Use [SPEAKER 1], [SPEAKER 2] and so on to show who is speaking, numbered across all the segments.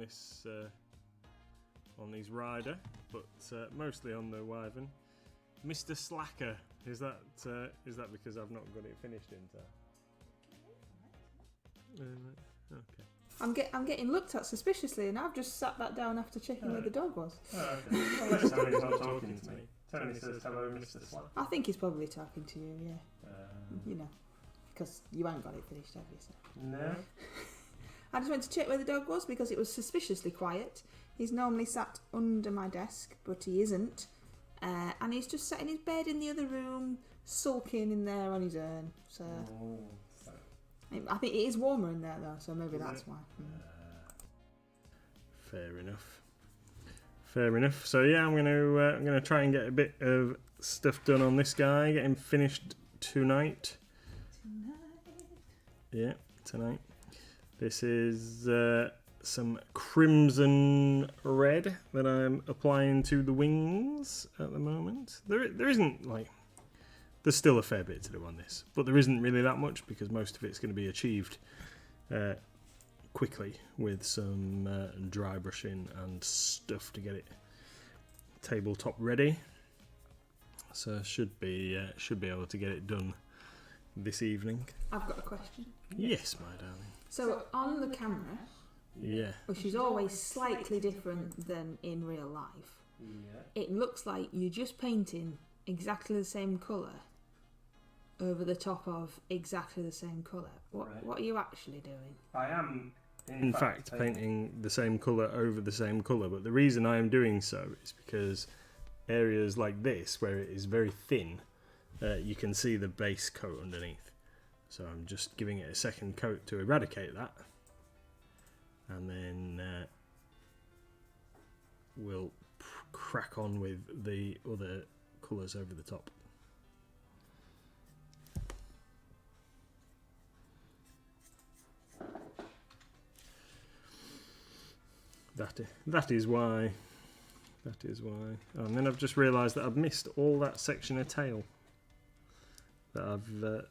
[SPEAKER 1] this rider, but mostly on the Wyvern. Mr. Slacker, is that because I've not got it finished in time? Okay.
[SPEAKER 2] I'm getting looked at suspiciously, and I've just sat that down after checking where the dog was.
[SPEAKER 1] Oh, okay. Unless Tony's not talking to me. Tony says hello, Mr. Slacker.
[SPEAKER 2] I think he's probably talking to you, yeah. You know, because you ain't got it finished, have you? So.
[SPEAKER 1] No.
[SPEAKER 2] I just went to check where the dog was because it was suspiciously quiet. He's normally sat under my desk, but he isn't. And he's just sat in his bed in the other room, sulking in there on his own. So I think it is warmer in there though, so maybe that's why.
[SPEAKER 1] Fair enough. Fair enough. So yeah, I'm gonna try and get a bit of stuff done on this guy. Get him finished tonight. Yeah, tonight. This is some crimson red that I'm applying to the wings at the moment. There isn't like. There's still a fair bit to do on this, but there isn't really that much because most of it's going to be achieved quickly with some dry brushing and stuff to get it tabletop ready. So should be able to get it done this evening.
[SPEAKER 2] I've got a question.
[SPEAKER 1] Yes, my darling.
[SPEAKER 2] So on the camera,
[SPEAKER 1] yeah,
[SPEAKER 2] which is always slightly different than in real life, it looks like you're just painting exactly the same colour over the top of exactly the same colour. What are you actually doing?
[SPEAKER 1] I am in fact painting the same colour over the same colour, but the reason I am doing so is because areas like this where it is very thin, you can see the base coat underneath, so I'm just giving it a second coat to eradicate that, and then we'll crack on with the other colours over the top. That is why. Oh, and then I've just realised that I've missed all that section of tail that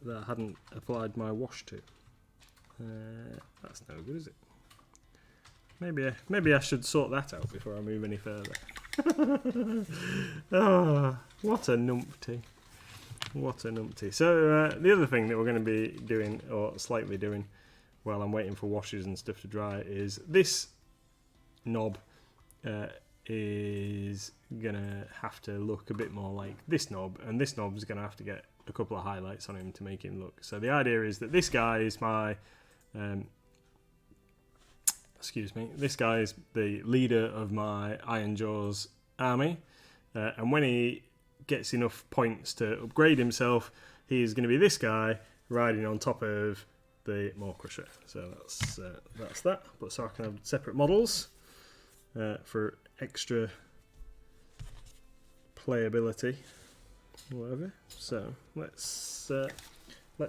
[SPEAKER 1] that I hadn't applied my wash to. That's no good, is it? Maybe I should sort that out before I move any further. Oh, what a numpty. What a numpty. So the other thing that we're going to be doing, or slightly doing, while I'm waiting for washes and stuff to dry, is this knob is going to have to look a bit more like this knob, and this knob is going to have to get a couple of highlights on him to make him look. So the idea is that this guy is my... this guy is the leader of my Iron Jaws army, and when he gets enough points to upgrade himself, he is going to be this guy riding on top of the Maw Crusher. So that's that. But so I can have separate models for extra playability, whatever. So let's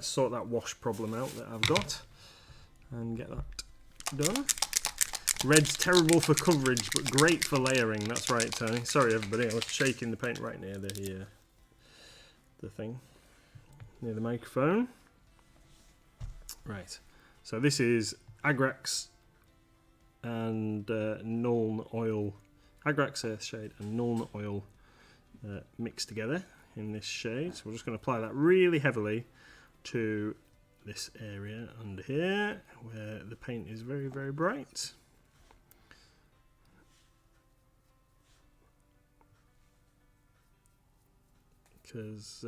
[SPEAKER 1] sort that wash problem out that I've got and get that done. Red's terrible for coverage, but great for layering. That's right, Tony. Sorry, everybody. I was shaking the paint right near the thing, near the microphone. Right. So this is Agrax and Nuln Oil, Agrax Earthshade and Nuln Oil mixed together in this shade. So we're just going to apply that really heavily to this area under here where the paint is very, very bright. Because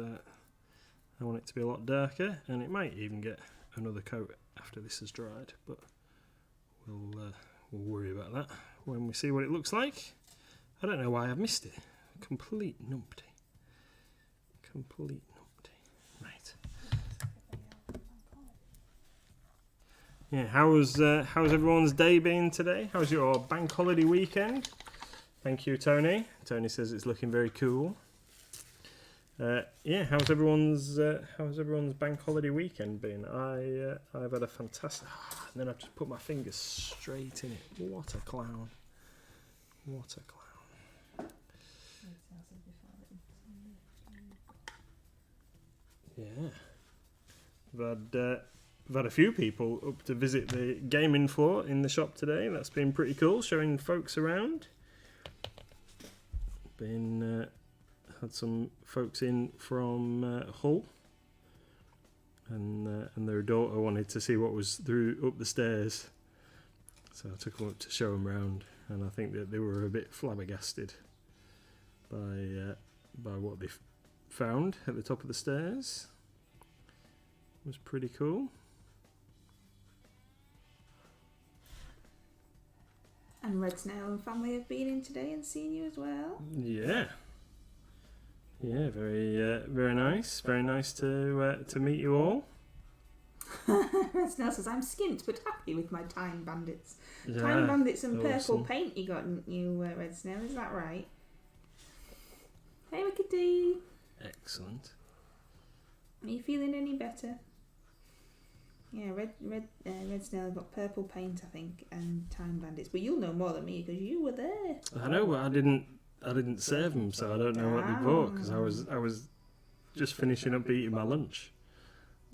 [SPEAKER 1] I want it to be a lot darker, and it might even get another coat after this has dried, but we'll worry about that when we see what it looks like. I don't know why I've missed it. Complete numpty. Right. Yeah, how's everyone's day been today? How's your bank holiday weekend? Thank you, Tony. Tony says it's looking very cool. Yeah, how's everyone's bank holiday weekend been? I've had a fantastic. And then I've just put my fingers straight in it. What a clown! What a clown! Yeah, I've had we've had a few people up to visit the gaming floor in the shop today. That's been pretty cool, showing folks around. Had some folks in from Hull, and their daughter wanted to see what was up the stairs, so I took them up to show them around, and I think that they were a bit flabbergasted by what they found at the top of the stairs. It was pretty cool.
[SPEAKER 2] And Red Snail and family have been in today and seen you as well.
[SPEAKER 1] Yeah. Yeah, very nice. Very nice to meet you all.
[SPEAKER 2] Red Snail says, I'm skint but happy with my Time Bandits.
[SPEAKER 1] Yeah,
[SPEAKER 2] Time Bandits and purple
[SPEAKER 1] awesome.
[SPEAKER 2] paint you got, you Red Snail, is that right? Hey, Wickedy.
[SPEAKER 1] Excellent.
[SPEAKER 2] Are you feeling any better? Yeah, Red Snail got purple paint, I think, and Time Bandits. But you'll know more than me because you were there.
[SPEAKER 1] I know, but I didn't save them, so I don't know what they bought because I was just finishing up eating my lunch.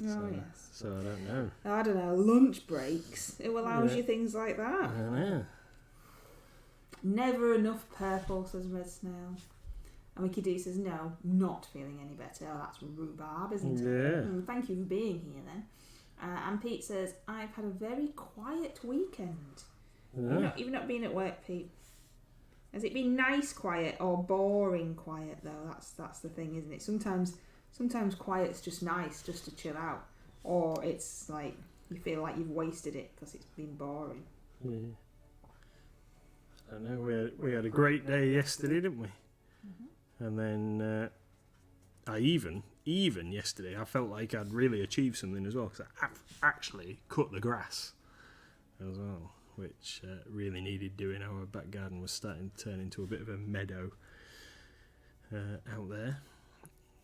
[SPEAKER 2] Oh, yes.
[SPEAKER 1] So I don't know.
[SPEAKER 2] I don't know, lunch breaks. Who allows you things like that?
[SPEAKER 1] I don't know.
[SPEAKER 2] Never enough purple, says Red Snail. And Mickey D says, no, not feeling any better. Oh, that's rhubarb, isn't it?
[SPEAKER 1] Yeah.
[SPEAKER 2] Thank you for being here then. And Pete says, I've had a very quiet weekend.
[SPEAKER 1] Yeah.
[SPEAKER 2] You've not been at work, Pete. Has it been nice quiet or boring quiet though? That's the thing, isn't it? Sometimes quiet's just nice, just to chill out, or it's like you feel like you've wasted it because it's been boring.
[SPEAKER 1] Yeah. I don't know. We had a great day yesterday, didn't we? Mm-hmm. And then I even yesterday I felt like I'd really achieved something as well because I actually cut the grass as well, which really needed doing. Our back garden was starting to turn into a bit of a meadow out there,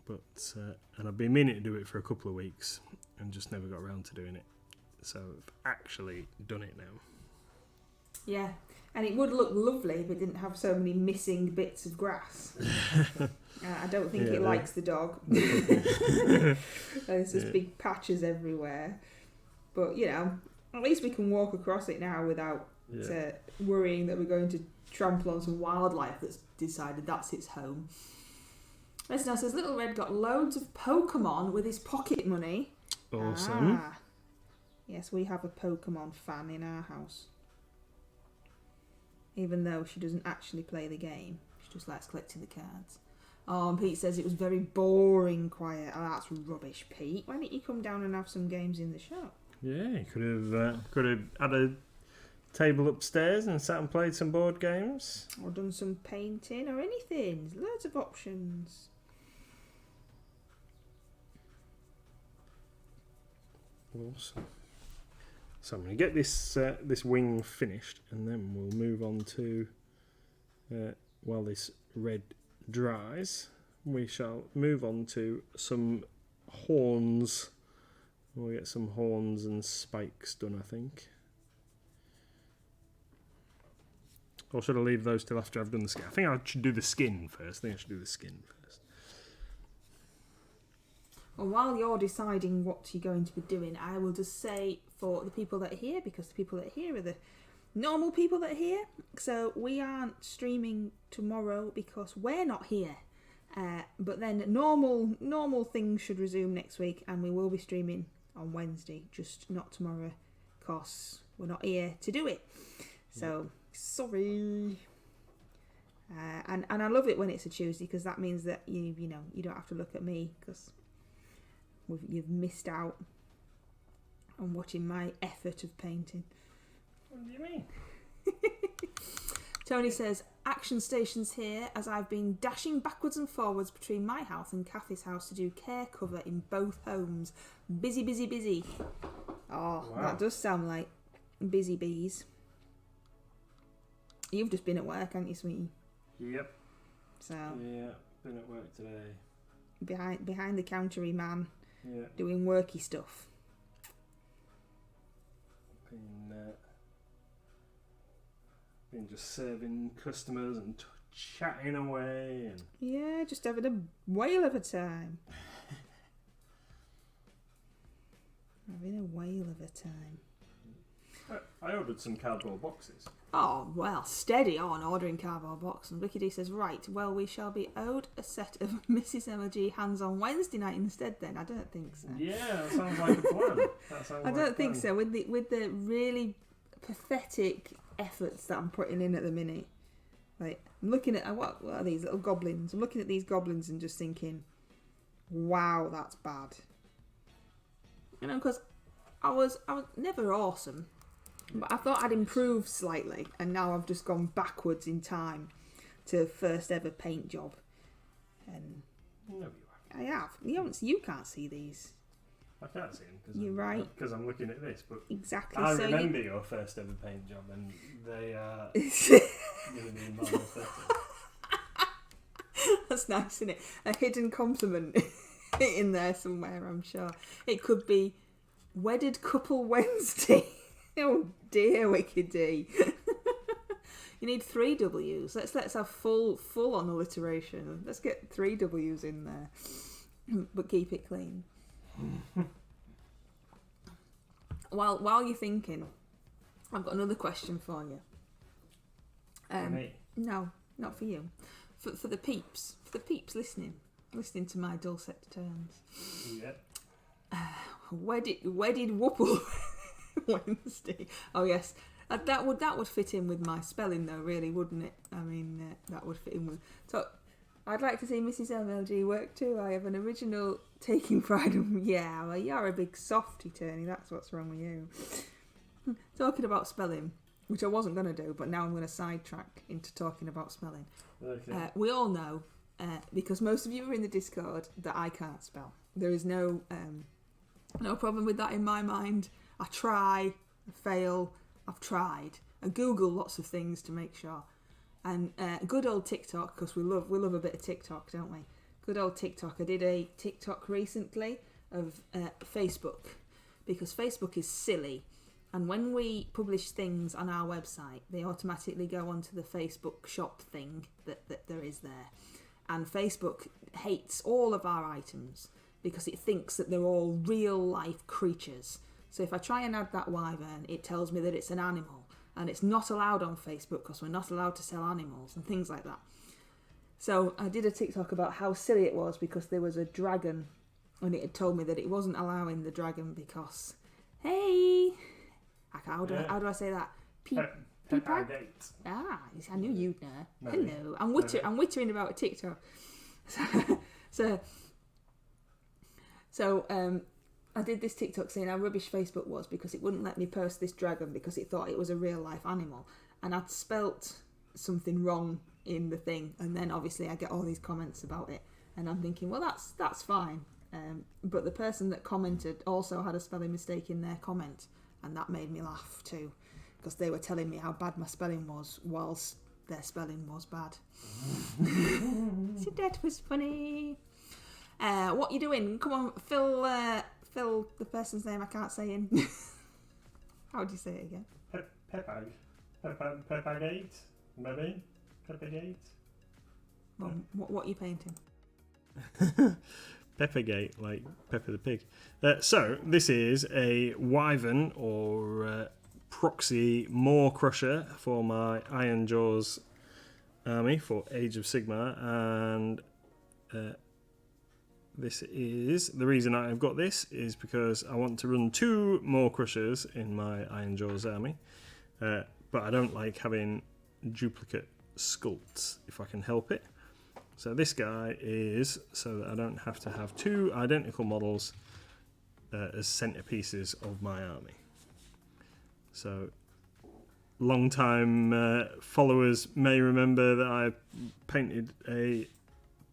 [SPEAKER 1] but and I've been meaning to do it for a couple of weeks and just never got around to doing it, so I've actually done it now.
[SPEAKER 2] Yeah, and it would look lovely if it didn't have so many missing bits of grass. I don't think it likes the dog. There's just big patches everywhere, but at least we can walk across it now without worrying that we're going to trample on some wildlife that's decided that's its home. Listen, says Little Red got loads of Pokemon with his pocket money.
[SPEAKER 1] Awesome.
[SPEAKER 2] Yes, we have a Pokemon fan in our house. Even though she doesn't actually play the game, she just likes collecting the cards. Oh, and Pete says it was very boring quiet. Oh, that's rubbish, Pete. Why don't you come down and have some games in the shop?
[SPEAKER 1] Yeah, you could have had a table upstairs and sat and played some board games.
[SPEAKER 2] Or done some painting or anything. There's loads of options.
[SPEAKER 1] Awesome. So I'm going to get this wing finished, and then we'll move on to while this red dries, we shall move on to some horns. We'll get some horns and spikes done, I think. Or should I leave those till after I've done the skin? I think I should do the skin first.
[SPEAKER 2] Well, while you're deciding what you're going to be doing, I will just say for the people that are here, because the people that are here are the normal people that are here. So we aren't streaming tomorrow because we're not here. But then normal things should resume next week, and we will be streaming on Wednesday, just not tomorrow, because we're not here to do it. So sorry. And I love it when it's a Tuesday, because that means that you don't have to look at me, because you've missed out on watching my effort of painting.
[SPEAKER 1] What do you mean?
[SPEAKER 2] Tony says, action stations here, as I've been dashing backwards and forwards between my house and Kathy's house to do care cover in both homes. Busy, busy, busy. Oh, wow. That does sound like busy bees. You've just been at work, haven't you, sweetie?
[SPEAKER 1] Yep.
[SPEAKER 2] So
[SPEAKER 1] yeah, been at work today.
[SPEAKER 2] Behind the countery man.
[SPEAKER 1] Yeah.
[SPEAKER 2] Doing worky stuff.
[SPEAKER 1] Been just serving customers and chatting away and
[SPEAKER 2] yeah, just having a whale of a time. Having a whale of a time.
[SPEAKER 1] I ordered some cardboard boxes.
[SPEAKER 2] Oh, well, steady on ordering cardboard box. And Vicky D says, right, well, we shall be owed a set of Mrs. MLG hands on Wednesday night instead then. I don't think so.
[SPEAKER 1] Yeah, that sounds like a plan.
[SPEAKER 2] I don't think so. With the really pathetic efforts that I'm putting in at the minute. Like, I'm looking at, what are these little goblins? I'm looking at these goblins and just thinking, wow, that's bad. You know, because I was never awesome. But I thought I'd improved slightly, and now I've just gone backwards in time to first ever paint job. And
[SPEAKER 1] no, you
[SPEAKER 2] I have. You can't see these.
[SPEAKER 1] I can't see them
[SPEAKER 2] You're right.
[SPEAKER 1] Because I'm looking at this. But
[SPEAKER 2] Exactly.
[SPEAKER 1] I
[SPEAKER 2] so
[SPEAKER 1] remember your first ever paint job, and they are giving me my
[SPEAKER 2] That's nice, isn't it? A hidden compliment in there somewhere, I'm sure. It could be Wedded Couple Wednesday. Oh dear, Wicked D. You need 3 W's. Let's have full on alliteration. Let's get 3 W's in there, but keep it clean. While you're thinking, I've got another question for you.
[SPEAKER 1] For me?
[SPEAKER 2] No, not for you. For the peeps. For the peeps listening to my dulcet tones.
[SPEAKER 1] Yeah.
[SPEAKER 2] Wedded Whoople Wednesday. Oh yes, that would fit in with my spelling though, really, wouldn't it? I mean, that would fit in with. So, I'd like to see Mrs. MLG work too. I have an original taking pride in. Yeah, well, you're a big softy, Tony. That's what's wrong with you. Talking about spelling, which I wasn't going to do, but now I'm going to sidetrack into talking about spelling.
[SPEAKER 1] Okay.
[SPEAKER 2] We all know, because most of you are in the Discord, that I can't spell. There is no problem with that in my mind. I try, I fail, I've tried. I Google lots of things to make sure. And good old TikTok, because we love a bit of TikTok, don't we? Good old TikTok. I did a TikTok recently of Facebook, because Facebook is silly. And when we publish things on our website, they automatically go onto the Facebook shop thing that there is there. And Facebook hates all of our items because it thinks that they're all real life creatures. So if I try and add that wyvern, it tells me that it's an animal. And it's not allowed on Facebook because we're not allowed to sell animals and things like that. So I did a TikTok about how silly it was because there was a dragon and it had told me that it wasn't allowing the dragon because, hey, how do I say that?
[SPEAKER 1] Pepagate.
[SPEAKER 2] Ah, I knew you'd know.
[SPEAKER 1] No.
[SPEAKER 2] Hello, I'm wittering about a TikTok. So I did this TikTok saying how rubbish Facebook was because it wouldn't let me post this dragon because it thought it was a real life animal, and I'd spelt something wrong in the thing, and then obviously I get all these comments about it, and I'm thinking, well, that's fine. But the person that commented also had a spelling mistake in their comment, and that made me laugh too, because they were telling me how bad my spelling was whilst their spelling was bad. So that was funny. What you doing? Come on, Phil, the person's name I can't say in. How do you say it again?
[SPEAKER 1] Pepagate, maybe? Pepagate?
[SPEAKER 2] Well, what are you painting?
[SPEAKER 1] Peppergate, like Pepper the Pig. So, this is a Wyvern or proxy Maw Crusher for my Iron Jaws army for Age of Sigmar, and this is the reason I've got this is because I want to run 2 Maw Crushers in my Iron Jaws army, but I don't like having duplicate sculpts if I can help it. So this guy is so that I don't have to have 2 identical models as centerpieces of my army. So long-time followers may remember that I painted a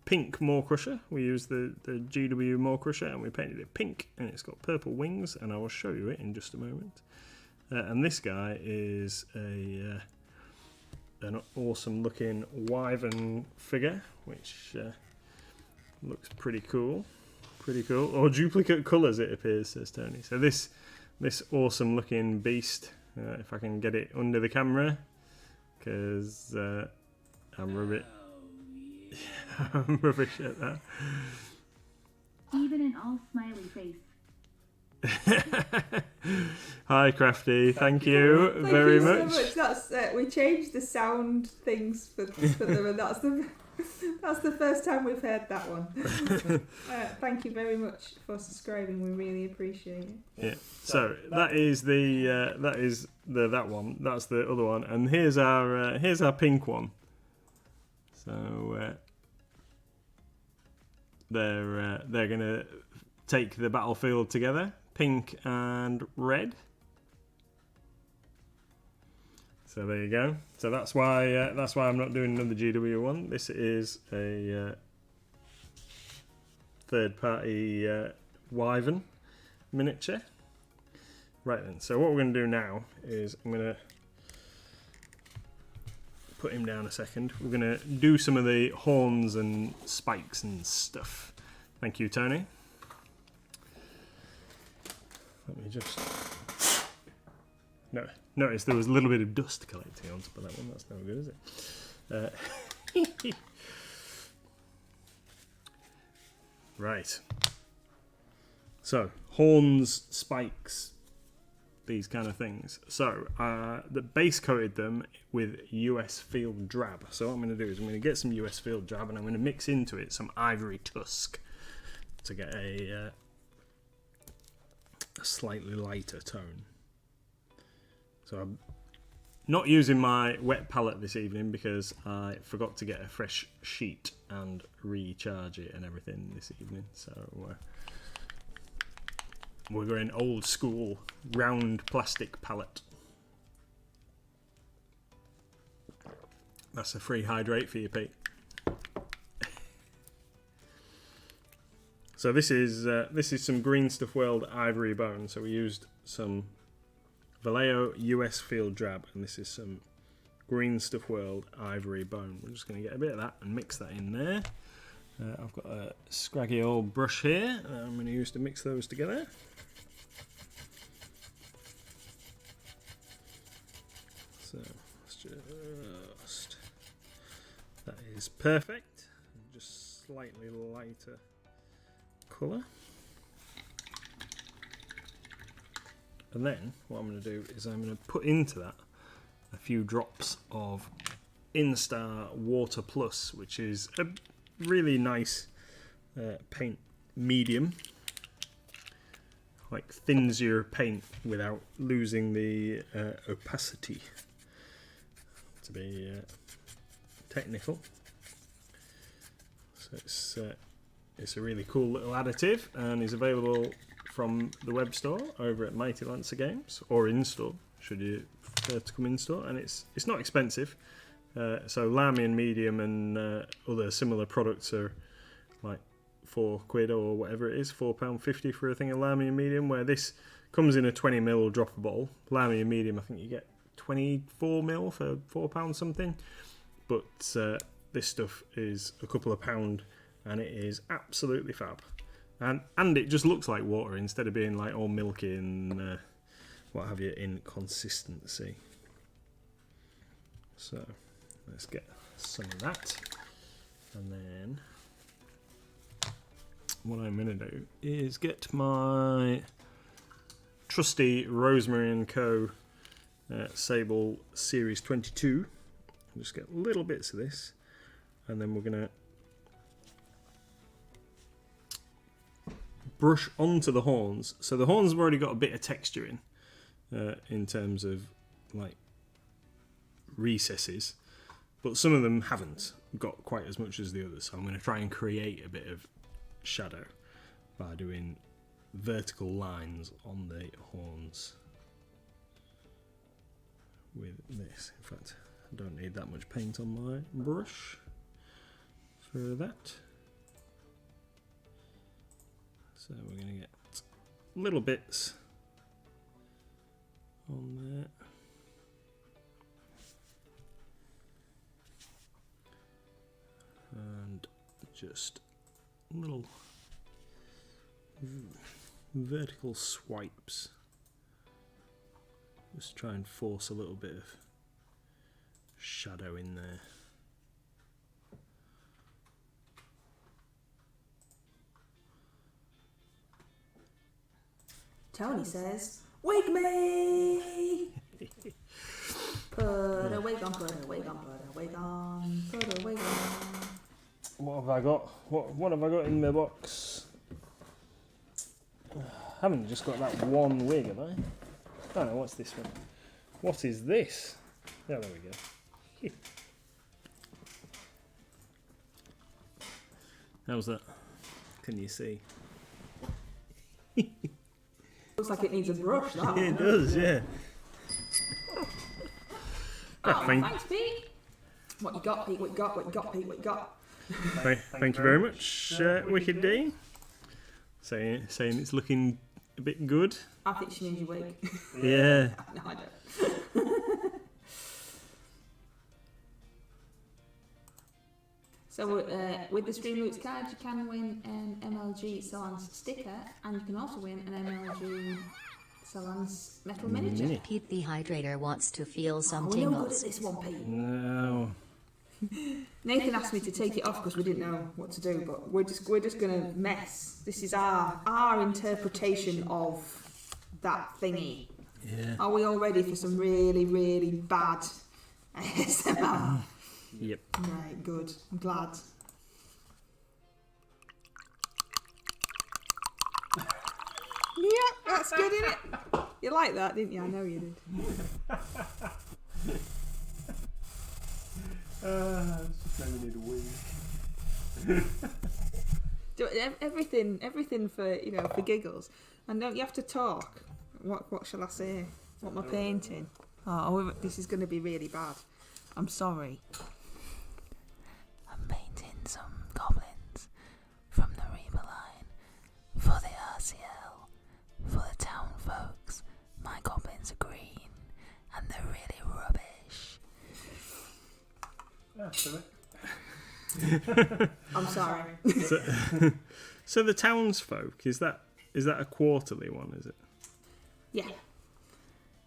[SPEAKER 1] pink Maw Crusher. We used the GW Maw Crusher and we painted it pink, and it's got purple wings, and I will show you it in just a moment. And this guy is an awesome looking Wyvern figure, which looks pretty cool. Or duplicate colours, it appears, says Tony. So this awesome looking beast, if I can get it under the camera, because I'm rubbish. I'm rubbish at that.
[SPEAKER 3] Even an all smiley face.
[SPEAKER 1] Hi, Crafty. Thank you very much.
[SPEAKER 2] So much. That's we changed the sound things for them, and that's the first time we've heard that one. Thank you very much for subscribing. We really appreciate it.
[SPEAKER 1] Yeah. So that is that one. That's the other one, and here's our pink one. So they're gonna take the battlefield together, pink and red. So there you go. So that's why I'm not doing another GW one. This is a third-party Wyvern miniature. Right then. So what we're going to do now is I'm going to put him down a second. We're going to do some of the horns and spikes and stuff. Thank you, Tony. Let me just... No, notice there was a little bit of dust collecting on top of that one. That's no good, is it? Right. So, horns, spikes, these kind of things. So, the base coated them with US Field Drab. So what I'm going to do is I'm going to get some US Field Drab and I'm going to mix into it some Ivory Tusk to get a slightly lighter tone. So I'm not using my wet palette this evening because I forgot to get a fresh sheet and recharge it and everything this evening. So we're going old school round plastic palette. That's a free hydrate for you, Pete. So this is some Green Stuff World Ivory Bone. So we used some Vallejo US Field Drab, and this is some Green Stuff World Ivory Bone. We're just going to get a bit of that and mix that in there. I've got a scraggy old brush here I'm going to use to mix those together. So let's just... That is perfect. Just slightly lighter colour. And then what I'm going to do is I'm going to put into that a few drops of Instar Water Plus, which is a really nice paint medium. Like thins your paint without losing the opacity, to be technical. So it's a really cool little additive and is available from the web store over at Mighty Lancer Games, or in store should you prefer to come in store. And it's not expensive. So Lamy medium and other similar products are like £4 or whatever it is, £4.50 for a thing of Lamy medium, where this comes in a 20ml dropper bottle. Lamy medium, I think you get 24ml for £4 something, but this stuff is a couple of pound and it is absolutely fab. And it just looks like water instead of being like all milky and what have you in consistency. So let's get some of that, and then what I'm going to do is get my trusty Rosemary & Co. Sable Series 22. Just get little bits of this, and then we're going to brush onto the horns. So the horns have already got a bit of texture in terms of like recesses, but some of them haven't got quite as much as the others. So I'm going to try and create a bit of shadow by doing vertical lines on the horns with this. In fact, I don't need that much paint on my brush for that. So we're going to get little bits on there. And just little vertical swipes. Just try and force a little bit of shadow in there.
[SPEAKER 2] Tony says, "Wig me!" Put a wig on, put a wig on, put a wig on, put a wig on.
[SPEAKER 1] What have I got? What have I got in my box? I haven't just got that one wig, have I? Oh no, what's this one? What is this? Oh, there we go. How's that? Can you see?
[SPEAKER 2] Looks like it needs a brush, that.
[SPEAKER 1] It does, yeah.
[SPEAKER 2] Oh, thanks, Pete. What you got, Pete? What you got? What you got, Pete? What you got?
[SPEAKER 1] Thank you very much, Wicked D. Saying it's looking a bit good.
[SPEAKER 2] I think she means your wig.
[SPEAKER 1] Yeah.
[SPEAKER 2] No, I don't. So with the Stream Roots card, you can win an MLG Solans sticker, and you can also win an MLG Solans metal miniature.
[SPEAKER 3] Pete the Hydrator wants to feel some
[SPEAKER 2] We're no good
[SPEAKER 3] tingles.
[SPEAKER 2] at this one, Pete.
[SPEAKER 1] No.
[SPEAKER 2] Nathan asked me to take it off because we didn't know what to do, but we're just gonna mess. This is our interpretation of that thingy.
[SPEAKER 1] Yeah.
[SPEAKER 2] Are we all ready for some really, really bad ASMR?
[SPEAKER 1] Yep.
[SPEAKER 2] Right, good. I'm glad. Yeah, that's good, isn't it? You like that, didn't you? I know you did.
[SPEAKER 1] Just maybe need a wig.
[SPEAKER 2] Do everything for for giggles. And don't you have to talk? What shall I say? What am I painting? Oh, this is going to be really bad. I'm sorry. I'm painting some goblins from the Reaper line for the RCL, for the town folks. My goblins are green and they're really rubbish. I'm sorry.
[SPEAKER 1] So the townsfolk, is that a quarterly one? Is it?
[SPEAKER 2] Yeah,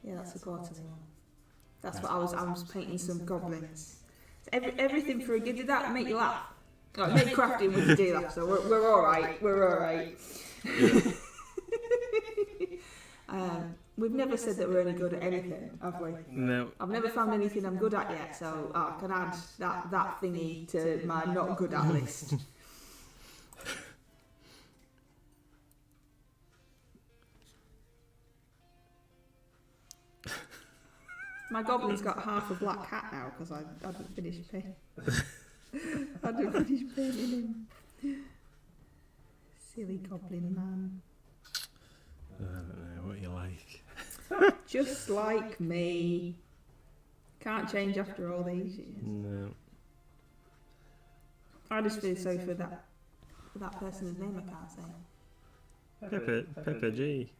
[SPEAKER 2] that's a quarterly one. That's what I was painting some goblins. Everything for a gig. Did that make you laugh? Oh, it made crafting when you do that, so we're all right. We're all right. We've never said that we're any good at anything, have we?
[SPEAKER 1] No.
[SPEAKER 2] I've never found anything I'm good at yet, so I can add that thingy to my not good at list. My goblin's got half a black cat now because I hadn't finished painting. Him. Silly goblin man.
[SPEAKER 1] I don't know what you like.
[SPEAKER 2] Just like me. Can't change after all these years.
[SPEAKER 1] No.
[SPEAKER 2] I just feel sorry for that person's name I can't say.
[SPEAKER 1] Pepper G.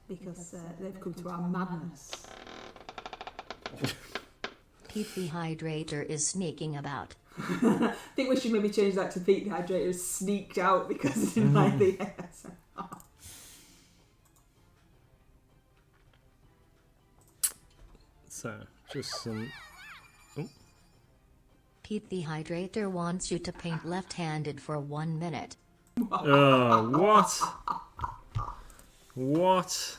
[SPEAKER 2] Because they've come to our madness.
[SPEAKER 3] Pete the Hydrator is sneaking about.
[SPEAKER 2] I think we should maybe change that to Pete the Hydrator sneaked out because he didn't like the ASMR.
[SPEAKER 1] So, just some...
[SPEAKER 3] Pete the Hydrator wants you to paint left-handed for 1 minute.
[SPEAKER 1] Oh, what? What?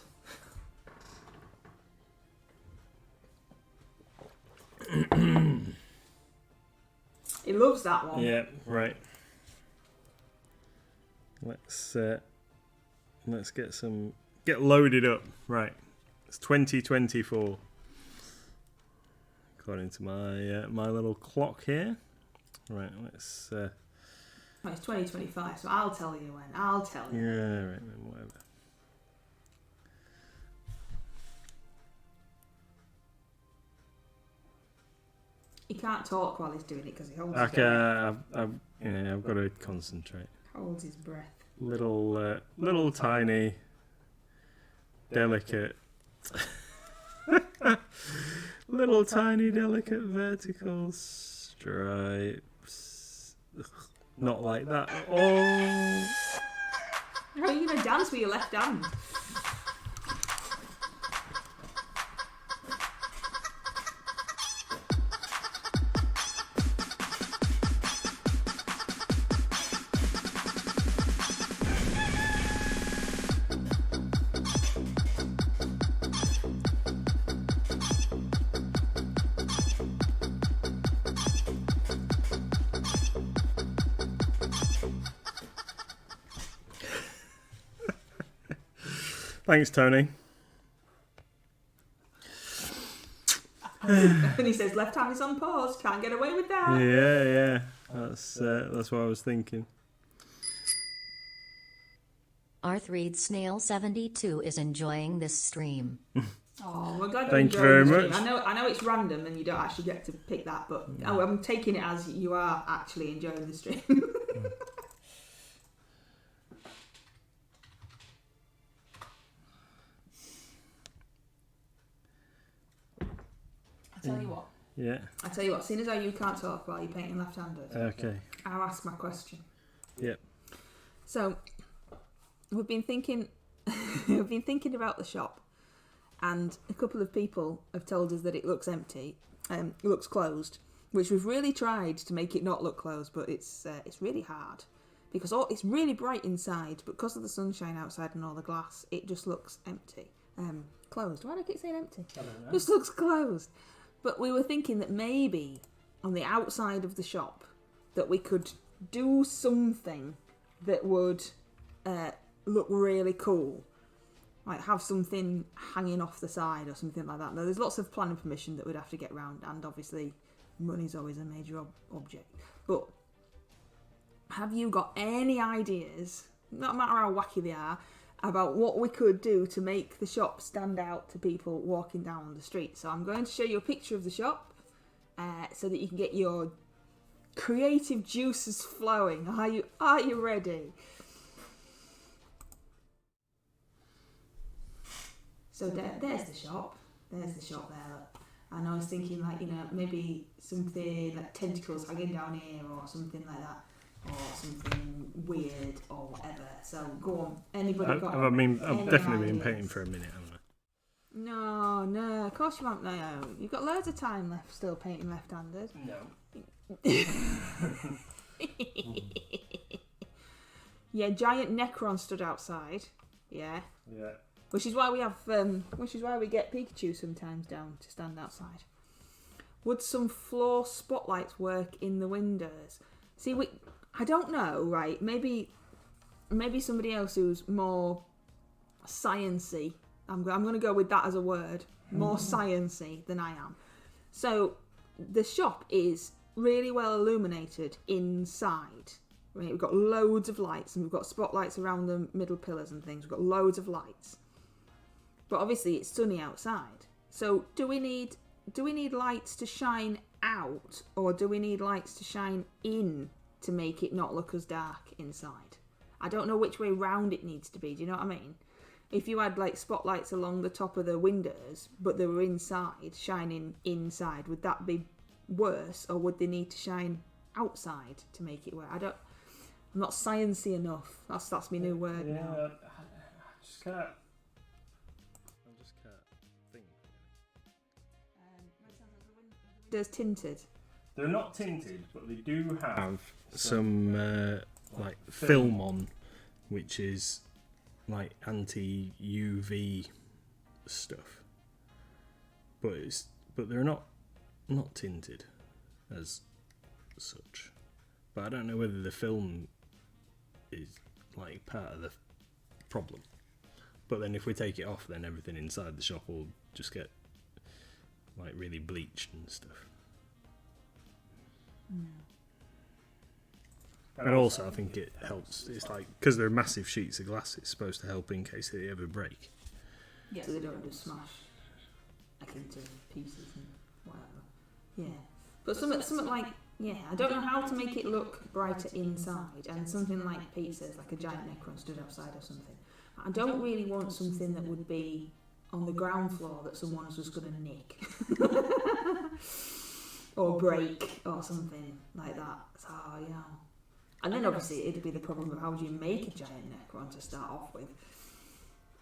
[SPEAKER 2] He loves that one.
[SPEAKER 1] Yeah, right. Let's get loaded up. Right. It's 2024. According to my my little clock here. Right, let's
[SPEAKER 2] Well, it's 2025, so I'll tell you when. I'll tell you.
[SPEAKER 1] yeah, right, then whatever.
[SPEAKER 2] He can't talk while he's doing it because he holds
[SPEAKER 1] Okay,
[SPEAKER 2] his breath.
[SPEAKER 1] I've got to concentrate.
[SPEAKER 2] Holds his breath.
[SPEAKER 1] Little tiny, delicate, little tiny delicate vertical stripes. Ugh, not like that. Oh,
[SPEAKER 2] How are you going to dance with your left hand?
[SPEAKER 1] Thanks, Tony.
[SPEAKER 2] And he says, left hand is on pause, can't get away with that.
[SPEAKER 1] Yeah. That's what I was thinking.
[SPEAKER 3] Arthreed Snail 72 is enjoying this stream.
[SPEAKER 2] Oh, we're glad
[SPEAKER 1] Thank you
[SPEAKER 2] you're enjoying
[SPEAKER 1] very
[SPEAKER 2] the stream.
[SPEAKER 1] much.
[SPEAKER 2] I know it's random and you don't actually get to pick that, but I'm taking it as you are actually enjoying the stream. I tell you what.
[SPEAKER 1] Yeah.
[SPEAKER 2] I tell you what. Seeing as how you can't talk while you're painting left-handed,
[SPEAKER 1] Okay.
[SPEAKER 2] I'll ask my question.
[SPEAKER 1] Yep.
[SPEAKER 2] So, we've been thinking about the shop, and a couple of people have told us that it looks empty, it looks closed, which we've really tried to make it not look closed, but it's really hard because it's really bright inside, but because of the sunshine outside and all the glass, it just looks empty, closed. Why do I keep saying empty?
[SPEAKER 1] I don't know.
[SPEAKER 2] Just looks closed. But we were thinking that maybe on the outside of the shop that we could do something that would look really cool. Like have something hanging off the side or something like that. Now, there's lots of planning permission that we'd have to get around, and obviously money's always a major object. But have you got any ideas, no matter how wacky they are, about what we could do to make the shop stand out to people walking down the street? So I'm going to show you a picture of the shop so that you can get your creative juices flowing. Are you ready? So there's the shop. There's the shop there. Look. And I was thinking, like, maybe something like tentacles hanging down here or something like that. Or something weird or whatever. So go on. Anybody got
[SPEAKER 1] I've definitely been
[SPEAKER 2] ideas?
[SPEAKER 1] painting for a minute, haven't I?
[SPEAKER 2] No, of course you won't. No, you've got loads of time left still painting left-handed.
[SPEAKER 1] No.
[SPEAKER 2] Yeah, giant Necron stood outside. Yeah.
[SPEAKER 1] Yeah.
[SPEAKER 2] Which is why we get Pikachu sometimes down to stand outside. Would some floor spotlights work in the windows? See, I don't know, right? Maybe somebody else who's more sciencey. I'm going to go with that as a word. More sciencey than I am. So the shop is really well illuminated inside. Right? We've got loads of lights, and we've got spotlights around the middle pillars and things. We've got loads of lights. But obviously it's sunny outside. So do we need lights to shine out, or do we need lights to shine in to make it not look as dark inside? I don't know which way round it needs to be. Do you know what I mean? If you had like spotlights along the top of the windows, but they were inside, shining inside, would that be worse, or would they need to shine outside to make it work? I'm not sciencey enough. That's my new word now.
[SPEAKER 1] I just can't think.
[SPEAKER 2] Windows tinted.
[SPEAKER 1] They're not tinted, but they do have some like film on, which is like anti-UV stuff. But they're not tinted as such. But I don't know whether the film is like part of the problem. But then if we take it off, then everything inside the shop will just get like really bleached and stuff. And also I think it helps, it's like, because they're massive sheets of glass, it's supposed to help in case they ever break.
[SPEAKER 2] Yeah, so they don't just smash like into pieces and whatever. Yeah. But something like, yeah, I don't know how to make it look brighter inside, and something like Pete says, like a giant Necron stood outside or something. I don't really want something that would be on the ground floor that someone's just going to nick. Or break or something like that. So, yeah. And then obviously it'd be the problem of how do you make a giant Necron to start off with.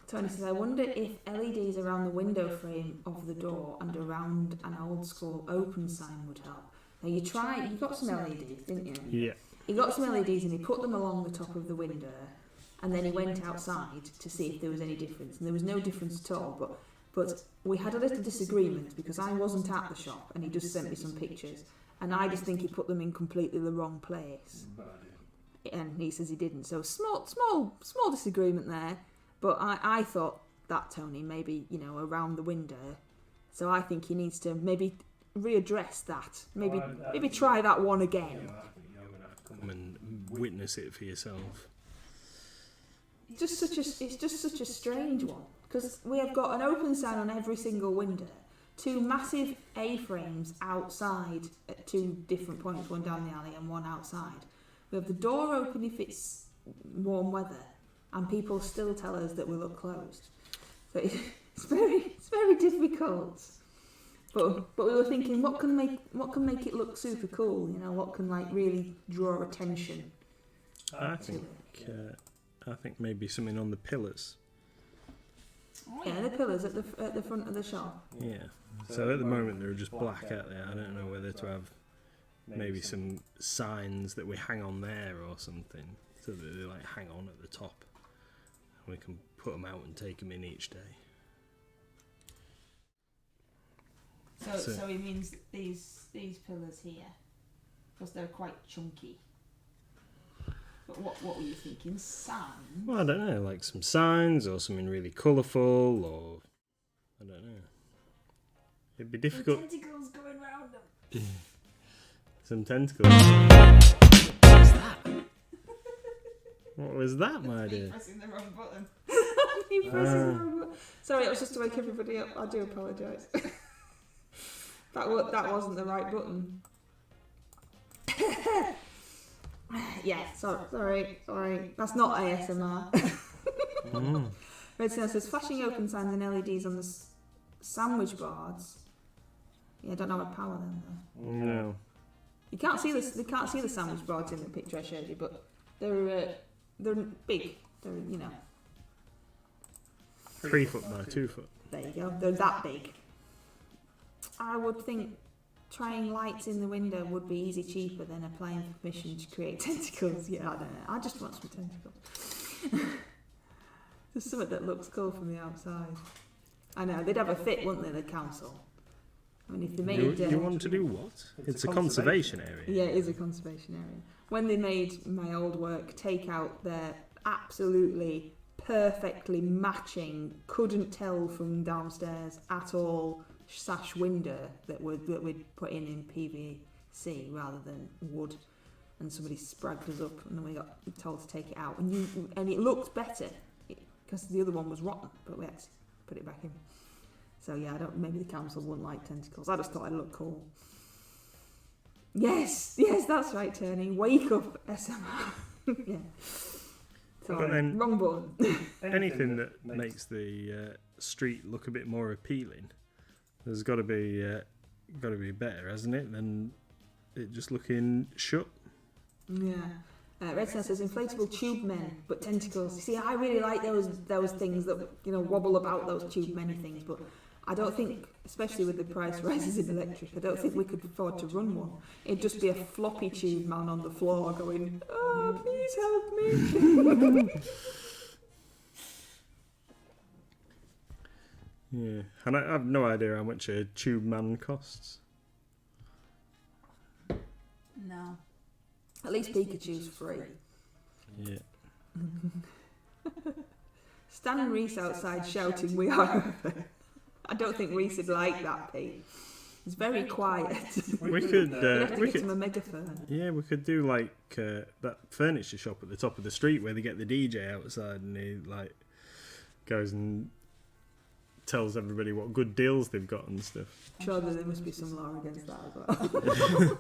[SPEAKER 2] Tony says, I wonder if LEDs around the window frame of the door and around an old school open sign would help. Now you got some LEDs, didn't you?
[SPEAKER 1] Yeah.
[SPEAKER 2] He got some LEDs and he put them along the top of the window, and then he went outside to see if there was any difference. And there was no difference at all, but we had a little disagreement because I wasn't at the shop and he just sent me some pictures, and I just think he put them in completely the wrong place. And he says he didn't. So small disagreement there. But I thought that, Tony. Maybe, you know, around the window. So I think he needs to maybe readdress that. Maybe try that one again.
[SPEAKER 1] You're going to have to come and witness it for yourself.
[SPEAKER 2] It's just such a strange one, because we have got an open sign on every single window, 2 massive A-frames outside at 2 different points, one down the alley and one outside. We have the door open if it's warm weather, and people still tell us that we look closed. So it's very difficult. But we were thinking, what can make it look super cool? You know, what can like really draw attention?
[SPEAKER 1] I think maybe something on the pillars.
[SPEAKER 2] Yeah, the pillars at the front of the shop.
[SPEAKER 1] Yeah. So at the moment they're just black out there. I don't know whether to have maybe some signs that we hang on there or something, so that they like hang on at the top, and we can put them out and take them in each day.
[SPEAKER 2] So he means these pillars here, because they're quite chunky. But what were you thinking? Signs?
[SPEAKER 1] Well, I don't know, like some signs or something really colourful, or I don't know. It'd be difficult.
[SPEAKER 2] Tentacles going round them.
[SPEAKER 1] Some tentacles. What was that? What was that, my dear?
[SPEAKER 2] Pressing the wrong button. Pressing the wrong button. Sorry, it was just to wake everybody up. I do apologise. That wasn't the right button. Yeah, sorry. That's not ASMR. Red Snail says flashing open signs and LEDs on the sandwich boards. Yeah, I don't know how to power them though.
[SPEAKER 1] No.
[SPEAKER 2] You can't see this. They can't see the sandwich boards in the picture I showed you, but they're big. They're
[SPEAKER 1] 3 foot by 2 foot.
[SPEAKER 2] There you go. They're that big. I would think trying lights in the window would be easy cheaper than applying for permission to create tentacles. Yeah, I don't know. I just want some tentacles. There's something that looks cool from the outside. I know, they'd have a fit, wouldn't they, the council? I mean, if they made...
[SPEAKER 1] You want to do what? It's a conservation area.
[SPEAKER 2] Yeah, it is a conservation area. When they made my old work take out their absolutely perfectly matching, couldn't tell from downstairs at all, sash window that we'd put in PVC rather than wood, and somebody spragged us up, and then we got told to take it out, and it looked better because the other one was rotten, but we had to put it back in. So yeah, maybe the council wouldn't like tentacles. I just thought I'd look cool. Yes, that's right, Tony. Wake up, SMR. Yeah. Sorry,
[SPEAKER 1] then,
[SPEAKER 2] wrong button.
[SPEAKER 1] Anything that makes the street look a bit more appealing, there's got to be better, hasn't it, than it just looking shut.
[SPEAKER 2] Yeah. Red Snail says inflatable tube men, but tentacles. See, I really like those things that wobble about, those tube many things, but I don't think, especially with the price rises in electric, I don't think we could afford to run one. It'd just be a floppy tube man on the floor going, "Oh, please help me."
[SPEAKER 1] Yeah, and I have no idea how much a tube man costs.
[SPEAKER 2] No. At least Pikachu's free.
[SPEAKER 1] Yeah.
[SPEAKER 2] Stan and Reese outside shouting, "We are over." I don't think Reese would like that, Pete. It's very quiet.
[SPEAKER 1] We could
[SPEAKER 2] get him a megaphone.
[SPEAKER 1] Yeah, we could do like that furniture shop at the top of the street where they get the DJ outside and he like goes and tells everybody what good deals they've got and stuff.
[SPEAKER 2] I'm sure that there must be some law against that as well.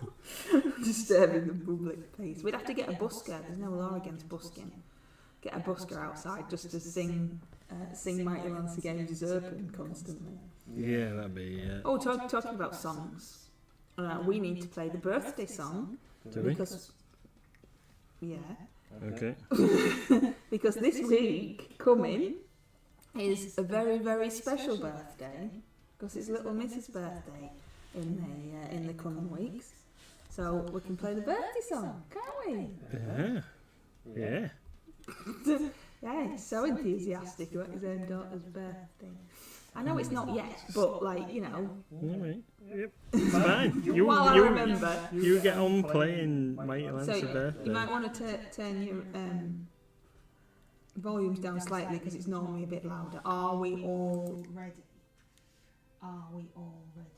[SPEAKER 2] Disturbing the public peace. We'd have to get a busker. There's no law against busking. Get a busker outside just to sing Mighty Lancer Games is open constantly.
[SPEAKER 1] Yeah, that'd be...
[SPEAKER 2] Oh, talking about songs. We need to play the birthday song.
[SPEAKER 1] Do we?
[SPEAKER 2] Because, yeah.
[SPEAKER 1] Okay.
[SPEAKER 2] Because this week coming is a very, very special birthday. Because it's little Miss's birthday in the coming weeks. So we can play the birthday song, can't we?
[SPEAKER 1] Yeah. Yeah.
[SPEAKER 2] Yeah, he's so enthusiastic about his own daughter's birthday. I know it's not yet, but
[SPEAKER 1] Yeah, mate. Yep. It's fine.
[SPEAKER 2] I remember.
[SPEAKER 1] You get on playing Mighty Lancer birthday.
[SPEAKER 2] You might want to turn your volume's down slightly because it's normally a bit louder. Are we all ready? Are we all ready?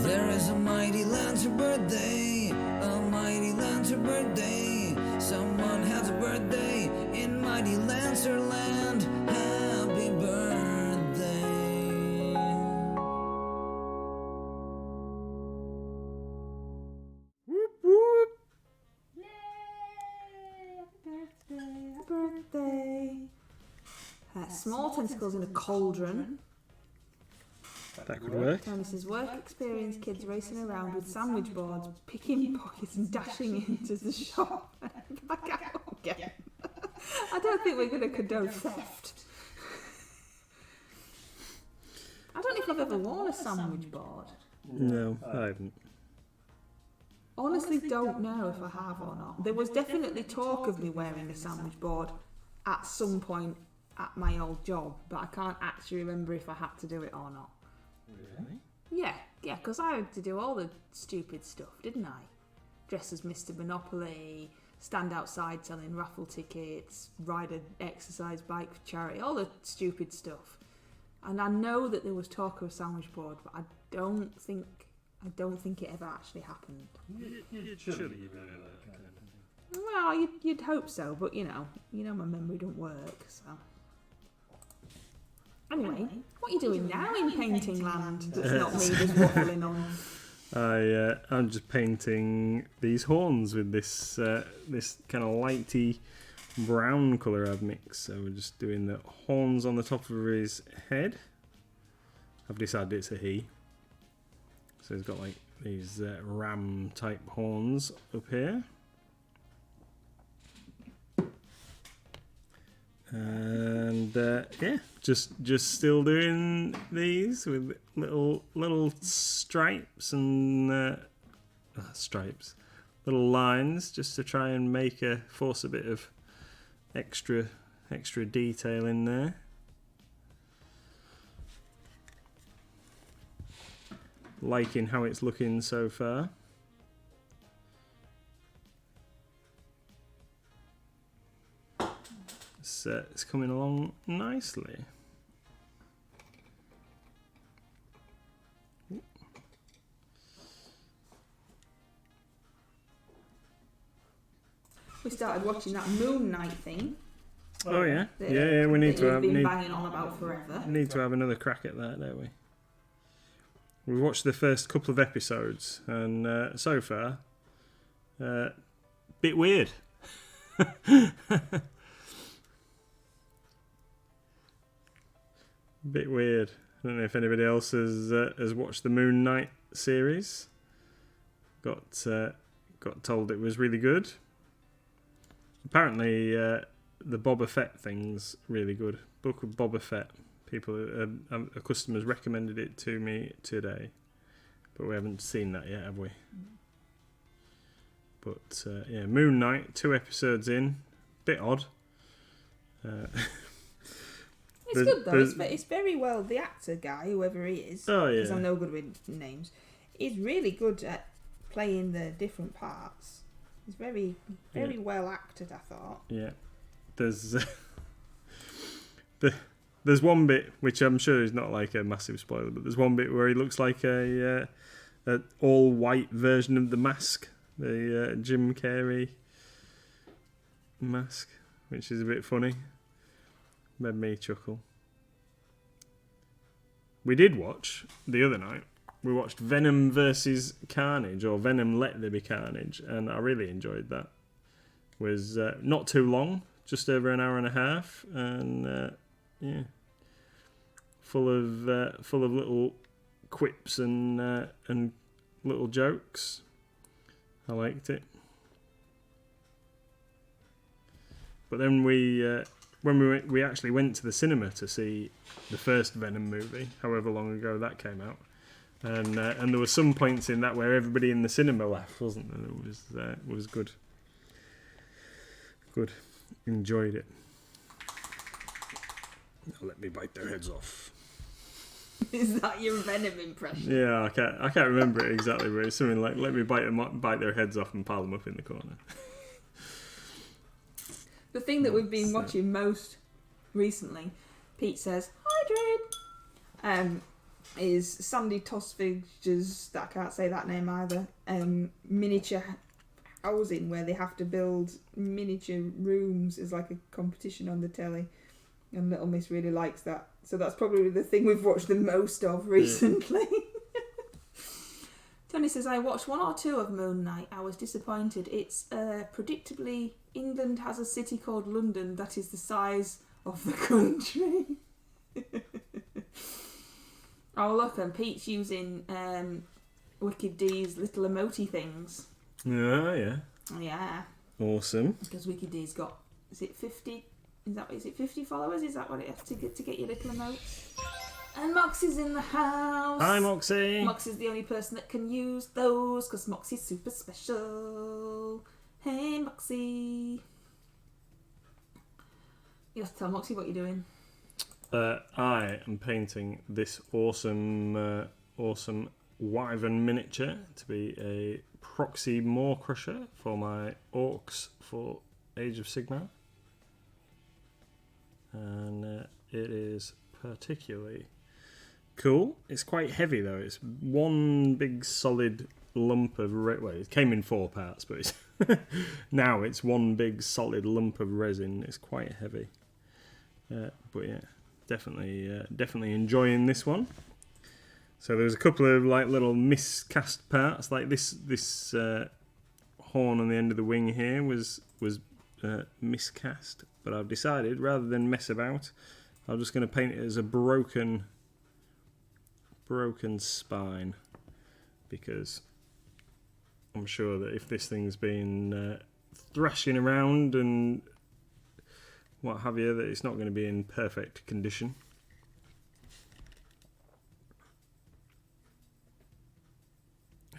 [SPEAKER 4] There is a mighty Lancer birthday, a mighty Lancer birthday. Someone has a birthday in mighty Lancer land. Happy birthday.
[SPEAKER 1] Whoop whoop.
[SPEAKER 2] Happy birthday. Small tentacles in a cauldron.
[SPEAKER 1] That could work.
[SPEAKER 2] Tony says, work experience kids racing around with sandwich boards, picking pockets and dashing into the shop. Back out again. I don't think we're going to condone theft. I don't know if I've ever worn a sandwich board.
[SPEAKER 1] No, I haven't.
[SPEAKER 2] Honestly, don't know if I have or not. There was definitely talk of me wearing a sandwich board at some point at my old job, but I can't actually remember if I had to do it or not.
[SPEAKER 1] Really?
[SPEAKER 2] Yeah, because I had to do all the stupid stuff, didn't I? Dress as Mr. Monopoly, stand outside selling raffle tickets, ride an exercise bike for charity, all the stupid stuff. And I know that there was talk of a sandwich board, but I don't think it ever actually happened.
[SPEAKER 1] Surely you
[SPEAKER 2] Well, you'd hope so, but you know my memory don't work, so. Anyway, what are you doing now in painting land that's not me just waffling on?
[SPEAKER 1] I'm just painting these horns with this this kind of lighty brown colour I've mixed. So we're just doing the horns on the top of his head. I've decided it's a he. So he's got like these ram type horns up here. And yeah, just still doing these with little stripes and little lines, just to try and force a bit of extra detail in there. Liking how it's looking so far. It's coming along nicely.
[SPEAKER 2] We started watching that Moon Knight thing.
[SPEAKER 1] Oh yeah, yeah. We need to have
[SPEAKER 2] banging on about forever.
[SPEAKER 1] Need to have another crack at that, don't we? We watched the first couple of episodes, and so far, bit weird. Bit weird. I don't know if anybody else has watched the Moon Knight series. Got told it was really good. Apparently, the Boba Fett thing's really good. Book of Boba Fett. A customer's recommended it to me today, but we haven't seen that yet, have we? But yeah, Moon Knight, 2 episodes in. Bit odd.
[SPEAKER 2] It's good though. It's very well. The actor guy, whoever he is, because I'm no good with names, is really good at playing the different parts. He's very well acted, I thought.
[SPEAKER 1] Yeah. There's one bit which I'm sure is not like a massive spoiler, but there's one bit where he looks like a all white version of the Mask, the Jim Carrey mask, which is a bit funny. Made me chuckle. We did watch the other night. We watched Venom versus Carnage, or Venom Let There Be Carnage, and I really enjoyed that. It was not too long, just over an hour and a half, and yeah, full of little quips and little jokes. I liked it. But then when we actually went to the cinema to see the first Venom movie, however long ago that came out, and there were some points in that where everybody in the cinema laughed, wasn't there? It was good. Good, enjoyed it. Now let me bite their heads off.
[SPEAKER 2] Is that your Venom impression?
[SPEAKER 1] Yeah, I can't remember it exactly, but it's something like, let me bite their heads off and pile them up in the corner.
[SPEAKER 2] The thing that we've been watching most recently, Pete says, hydrate, is Sandy Tosvige's, I can't say that name either, miniature housing where they have to build miniature rooms is like a competition on the telly. And Little Miss really likes that. So that's probably the thing we've watched the most of recently. Tony says, I watched 1 or 2 of Moon Knight. I was disappointed. It's predictably, England has a city called London that is the size of the country. Oh, look, and Pete's using Wicked D's little emoji things.
[SPEAKER 1] Yeah.
[SPEAKER 2] Yeah.
[SPEAKER 1] Awesome.
[SPEAKER 2] Because Wicked D's got, is it 50 followers? Is that what it has to get your little emotes? And Moxie's in the house.
[SPEAKER 1] Hi, Moxie.
[SPEAKER 2] Moxie's the only person that can use those because Moxie's super special. Hey, Moxie. You have to tell Moxie what you're doing.
[SPEAKER 1] I am painting this awesome Wyvern miniature to be a proxy Maw Crusher for my orcs for Age of Sigmar. And it is particularly cool. It's quite heavy though. It's one big solid lump of well, it came in 4 parts, but it's now it's one big solid lump of resin. It's quite heavy. But yeah, definitely enjoying this one. So there's a couple of like little miscast parts, like this horn on the end of the wing here was miscast, but I've decided rather than mess about, I'm just going to paint it as a broken spine, because I'm sure that if this thing's been thrashing around and what have you, that it's not going to be in perfect condition.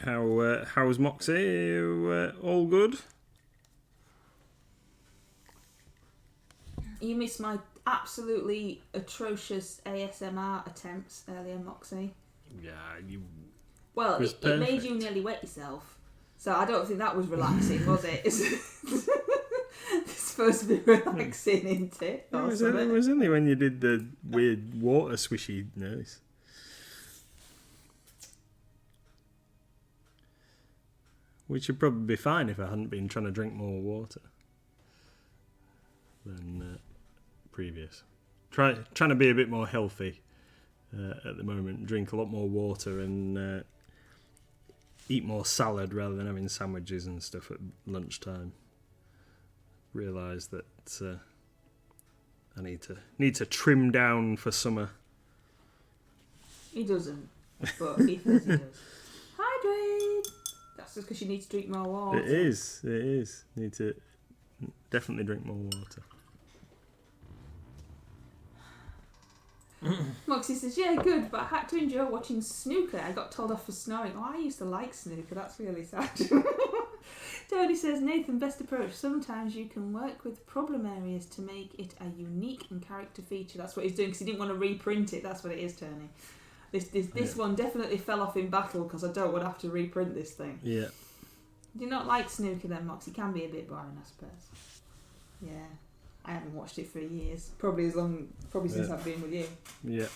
[SPEAKER 1] How's Moxie? All good?
[SPEAKER 2] You missed my absolutely atrocious ASMR attempts earlier, Moxie.
[SPEAKER 1] Yeah, you.
[SPEAKER 2] Well,
[SPEAKER 1] was
[SPEAKER 2] it made
[SPEAKER 1] perfect.
[SPEAKER 2] you nearly wet yourself. So I don't think that was relaxing, was it? It's supposed to be relaxing, isn't it?
[SPEAKER 1] It was only when you did the weird water swishy noise. Which would probably be fine if I hadn't been trying to drink more water than previous. Trying to be a bit more healthy at the moment. Drink a lot more water and eat more salad rather than having sandwiches and stuff at lunchtime. Realise that I need to trim down for summer.
[SPEAKER 2] He doesn't, but he says he does. Hydrate! That's just because you need to drink more water.
[SPEAKER 1] It is. Need to definitely drink more water.
[SPEAKER 2] Moxie says, yeah, good, but I had to endure watching snooker. I got told off for snoring. Oh, I used to like snooker. That's really sad. Tony says, Nathan, best approach. Sometimes you can work with problem areas to make it a unique and character feature. That's what he's doing because he didn't want to reprint it. That's what it is, Tony. This one definitely fell off in battle because I don't want to have to reprint this thing.
[SPEAKER 1] Yeah.
[SPEAKER 2] Do you not like snooker then, Moxie? Can be a bit boring, I suppose. Yeah. I haven't watched it for years. Probably since I've been with you.
[SPEAKER 1] Yeah.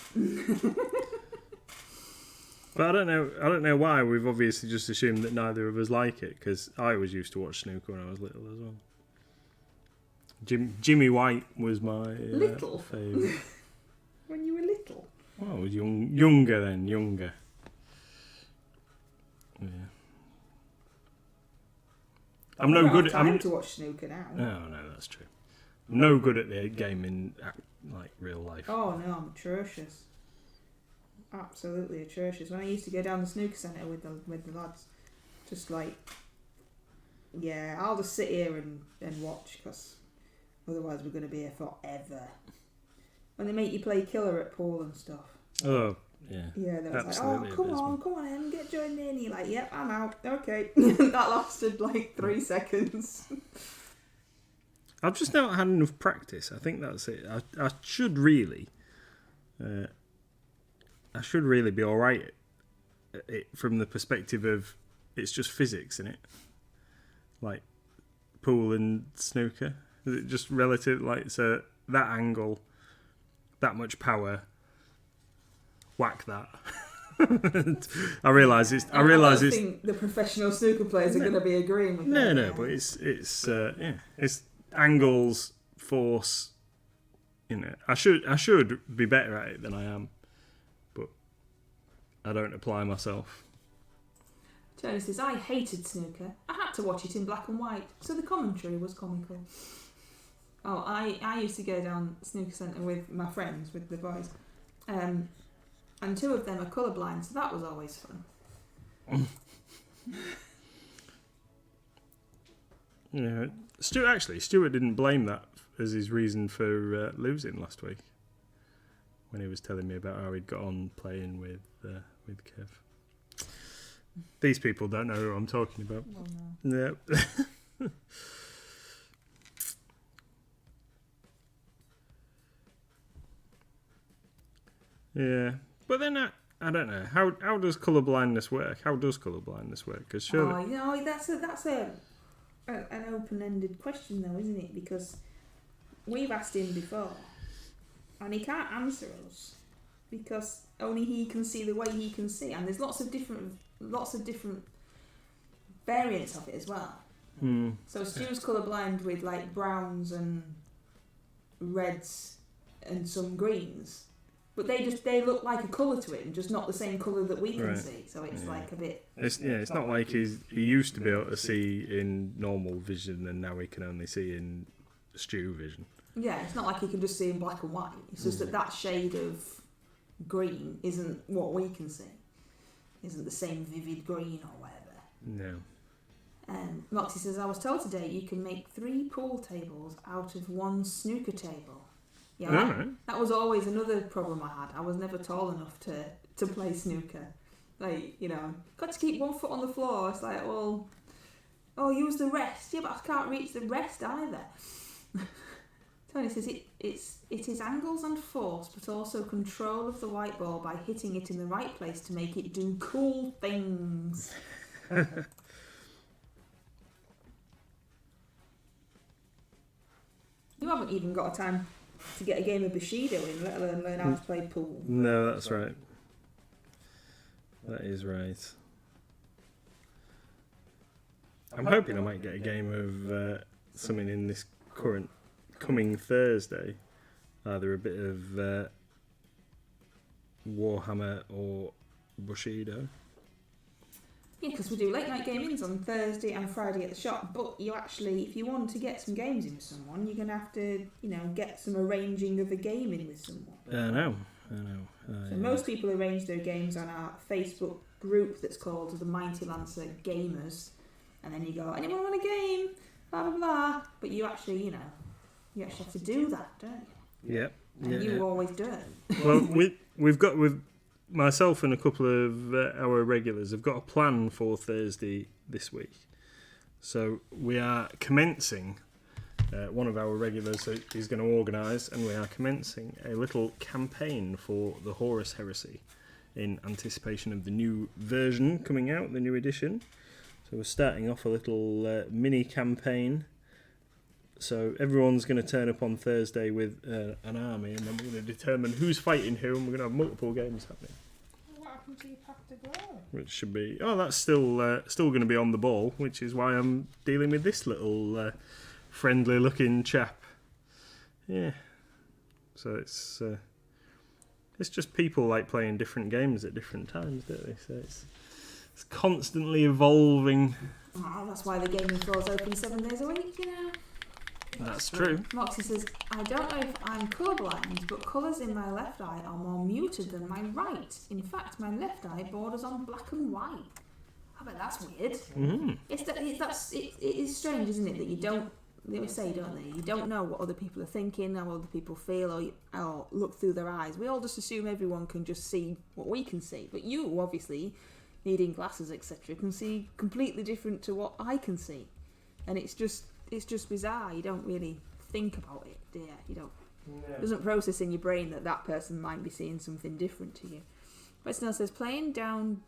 [SPEAKER 1] But I don't know why we've obviously just assumed that neither of us like it, because I always used to watch snooker when I was little as well. Jimmy White was my
[SPEAKER 2] little
[SPEAKER 1] favourite.
[SPEAKER 2] When you were little.
[SPEAKER 1] Oh, I was younger. Yeah. I'm no good.
[SPEAKER 2] I'm to watch snooker now.
[SPEAKER 1] No, that's true. I'm no good at the game in like real life.
[SPEAKER 2] Oh no, I'm atrocious. Absolutely atrocious. When I used to go down the snooker centre with the lads, just like, yeah, I'll just sit here and watch because otherwise we're going to be here forever. When they make you play killer at pool and stuff.
[SPEAKER 1] Oh, yeah.
[SPEAKER 2] Yeah, they was
[SPEAKER 1] absolutely
[SPEAKER 2] like, oh, come on, Em, join me. And you're like, yep, I'm out. Okay. That lasted like 3 seconds.
[SPEAKER 1] I've just not had enough practice. I think that's it. I should really be all right at it from the perspective of it's just physics, isn't it? Like pool and snooker. Is it just relative, like, so that angle, that much power, whack that. I realise it's.
[SPEAKER 2] I don't think the professional snooker players are going to be agreeing with that.
[SPEAKER 1] No, but it's angles, force. You know, I should be better at it than I am, but I don't apply myself.
[SPEAKER 2] Tony says, I hated snooker. I had to watch it in black and white, so the commentary was comical. Oh, I used to go down snooker centre with my friends, with the boys, and 2 of them are colourblind, so that was always fun.
[SPEAKER 1] Yeah, Stuart didn't blame that as his reason for losing last week when he was telling me about how he'd got on playing with Kev. These people don't know who I'm talking about.
[SPEAKER 2] Well, no.
[SPEAKER 1] Yeah. Yeah, but then I don't know how does colour blindness work? How does colour blindness work? Because surely,
[SPEAKER 2] that's an open-ended question, though, isn't it? Because we've asked him before, and he can't answer us because only he can see the way he can see, and there's lots of different variants of it as well. So Stu's colourblind with like browns and reds and some greens. But they look like a colour to him, just not the same colour that we can see. So it's like a bit.
[SPEAKER 1] It's not like he used to be able to see in normal vision, and now he can only see in Stu vision.
[SPEAKER 2] Yeah, it's not like he can just see in black and white. It's just that shade of green isn't what we can see. Isn't the same vivid green or whatever.
[SPEAKER 1] No.
[SPEAKER 2] Moxie says, I was told today you can make 3 pool tables out of 1 snooker table. Yeah, that was always another problem I had. I was never tall enough to play snooker. Like, got to keep 1 foot on the floor. It's like, well, use the rest. Yeah, but I can't reach the rest either. Tony says it is angles and force, but also control of the white ball by hitting it in the right place to make it do cool things. You haven't even got a time to get a game of Bushido in, let alone learn how to play pool.
[SPEAKER 1] No, that's right. That is right. I'm hoping I might get a game of something in this coming Thursday. Either a bit of Warhammer or Bushido.
[SPEAKER 2] Yeah, because we do late night gamings on Thursday and Friday at the shop, but you actually, if you want to get some games in with someone, you're going to have to, get some arranging of a game in with someone.
[SPEAKER 1] I know.
[SPEAKER 2] So most people arrange their games on our Facebook group that's called the Mighty Lancer Gamers, and then you go, anyone want a game? Blah, blah, blah. But you actually, you actually have to do that, don't you?
[SPEAKER 1] Yep.
[SPEAKER 2] And you always do it.
[SPEAKER 1] Well, we've got with myself and a couple of our regulars have got a plan for Thursday this week. So we are commencing, one of our regulars is going to organise, and we are commencing a little campaign for the Horus Heresy in anticipation of the new version coming out, the new edition. So we're starting off a little mini campaign. So everyone's going to turn up on Thursday with an army, and then we're going to determine who's fighting who, and we're going to have multiple games happening.
[SPEAKER 2] What happened to your pack to go?
[SPEAKER 1] Which should be... Oh, that's still going to be on the ball, which is why I'm dealing with this little friendly-looking chap. Yeah. So it's just people like playing different games at different times, don't they? So it's constantly evolving.
[SPEAKER 2] Oh, that's why the gaming floor's open 7 days a week,
[SPEAKER 1] That's true.
[SPEAKER 2] Moxie says, I don't know if I'm colourblind, but colours in my left eye are more muted than my right. In fact, my left eye borders on black and white. I bet that's weird.
[SPEAKER 1] Mm.
[SPEAKER 2] It is strange, isn't it, that you don't, they always say, don't they, you don't know what other people are thinking, how other people feel, or look through their eyes. We all just assume everyone can just see what we can see. But you, obviously, needing glasses, etc., can see completely different to what I can see. And it's just bizarre. You don't really think about it, do you? You don't.
[SPEAKER 1] Yeah.
[SPEAKER 2] It doesn't process in your brain that person might be seeing something different to you. But Snell says, playing down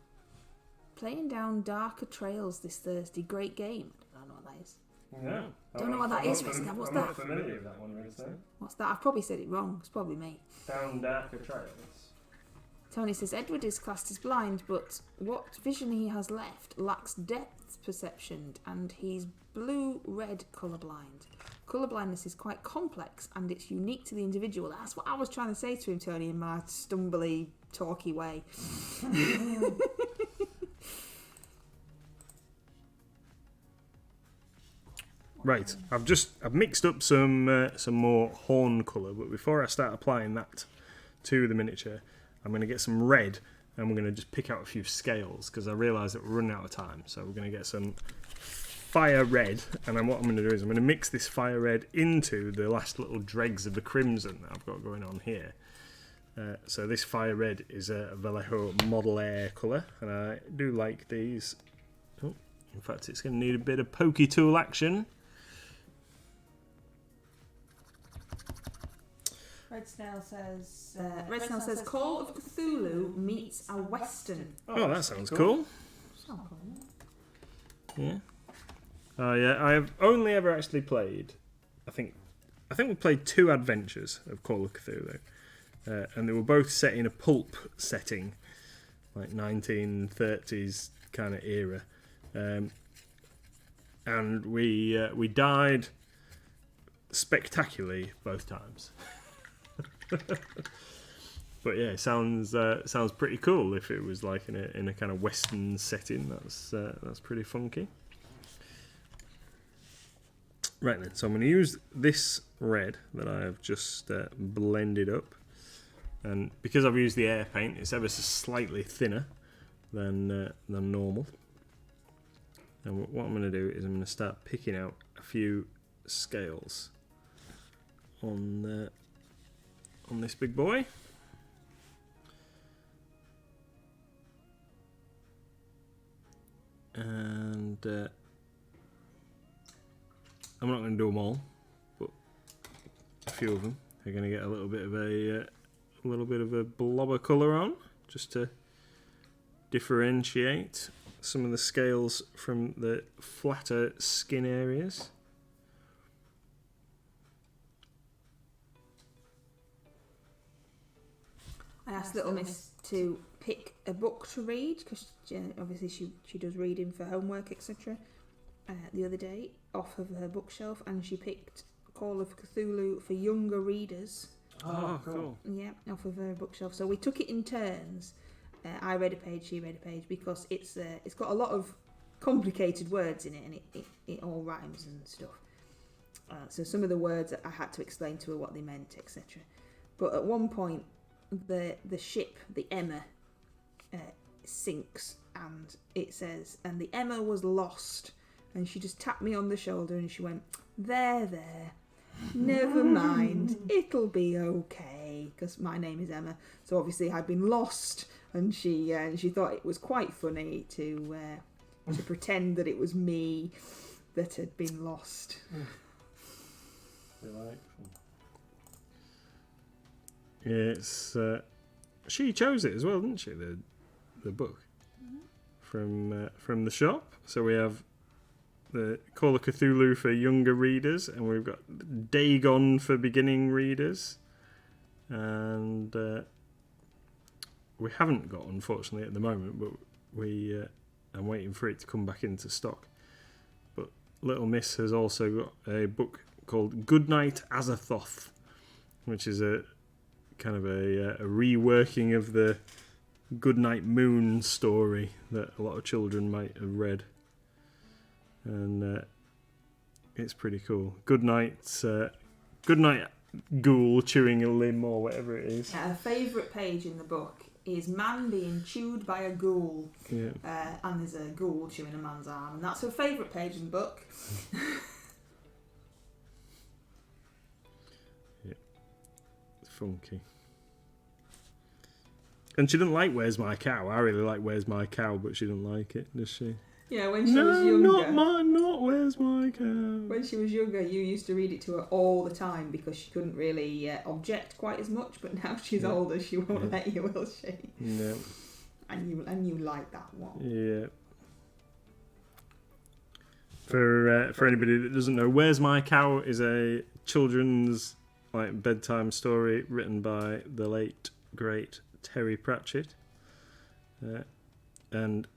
[SPEAKER 2] darker trails this Thursday. Great game. I don't know what that is.
[SPEAKER 1] No.
[SPEAKER 2] Don't know what that is, Ritzner. What's
[SPEAKER 1] I'm
[SPEAKER 2] that?
[SPEAKER 1] not familiar with that one, Ritzner.
[SPEAKER 2] What's that? I've probably said it wrong. It's probably me.
[SPEAKER 1] Down Darker Trails.
[SPEAKER 2] Tony says Edward is classed as blind, but what vision he has left lacks depth perception, and he's blue-red colourblind. Colourblindness is quite complex, and it's unique to the individual. That's what I was trying to say to him, Tony, in my stumbly, talky way.
[SPEAKER 1] Right, I've mixed up some more horn colour, but before I start applying that to the miniature, I'm going to get some red, and we're going to just pick out a few scales, because I realise that we're running out of time. So we're going to get some fire red, and then what I'm going to do is I'm going to mix this fire red into the last little dregs of the crimson that I've got going on here. So this fire red is a Vallejo Model Air colour, and I do like these. Oh, in fact, it's going to need a bit of pokey tool action.
[SPEAKER 2] Red Snail says Call of Cthulhu meets a Western.
[SPEAKER 1] Oh, that sounds cool. Yeah. Yeah, I have only ever actually played, I think we played 2 adventures of Call of Cthulhu, and they were both set in a pulp setting, like 1930s kind of era, and we died spectacularly both times. But yeah, it sounds pretty cool if it was like in a kind of Western setting. That's pretty funky. Right then, so I'm going to use this red that I have just blended up, and because I've used the air paint, it's ever so slightly thinner than normal. And what I'm going to do is I'm going to start picking out a few scales on this big boy. And I'm not going to do them all, but a few of them are going to get a little bit of a blob of colour on, just to differentiate some of the scales from the flatter skin areas.
[SPEAKER 2] I asked Little Miss to pick a book to read, because obviously she does reading for homework, etc. The other day, off of her bookshelf, and she picked Call of Cthulhu for younger readers.
[SPEAKER 1] Oh, cool.
[SPEAKER 2] Yeah, off of her bookshelf. So we took it in turns. I read a page, she read a page, because it's got a lot of complicated words in it, and it all rhymes and stuff. So some of the words I had to explain to her what they meant, etc. But at one point, the ship, the Emma, sinks, and it says, and the Emma was lost, and she just tapped me on the shoulder and she went, there, never mind, it'll be okay, because my name is Emma, so obviously I'd been lost, and she thought it was quite funny to pretend that it was me that had been lost.
[SPEAKER 1] Delightful. Yeah, it's she chose it as well, didn't she? The book from the shop. So we have the Call of Cthulhu for younger readers, and we've got Dagon for beginning readers, and we haven't got, unfortunately, at the moment, but I'm waiting for it to come back into stock. But Little Miss has also got a book called Goodnight Azathoth, which is a kind of a reworking of the Goodnight Moon story that a lot of children might have read, and it's pretty cool. Goodnight ghoul chewing a limb or whatever it is.
[SPEAKER 2] Her favourite page in the book is man being chewed by a ghoul, and there's a ghoul chewing a man's arm, and that's her favourite page in the book.
[SPEAKER 1] It's funky. And she didn't like Where's My Cow. I really like Where's My Cow, but she didn't like it, does she?
[SPEAKER 2] Yeah, when she was younger.
[SPEAKER 1] not Where's My Cow.
[SPEAKER 2] When she was younger, you used to read it to her all the time because she couldn't really object quite as much. But now she's older, she won't let you, will she?
[SPEAKER 1] No.
[SPEAKER 2] And you like that one.
[SPEAKER 1] Yeah. For anybody that doesn't know, Where's My Cow is a children's bedtime story written by the late great Terry Pratchett, and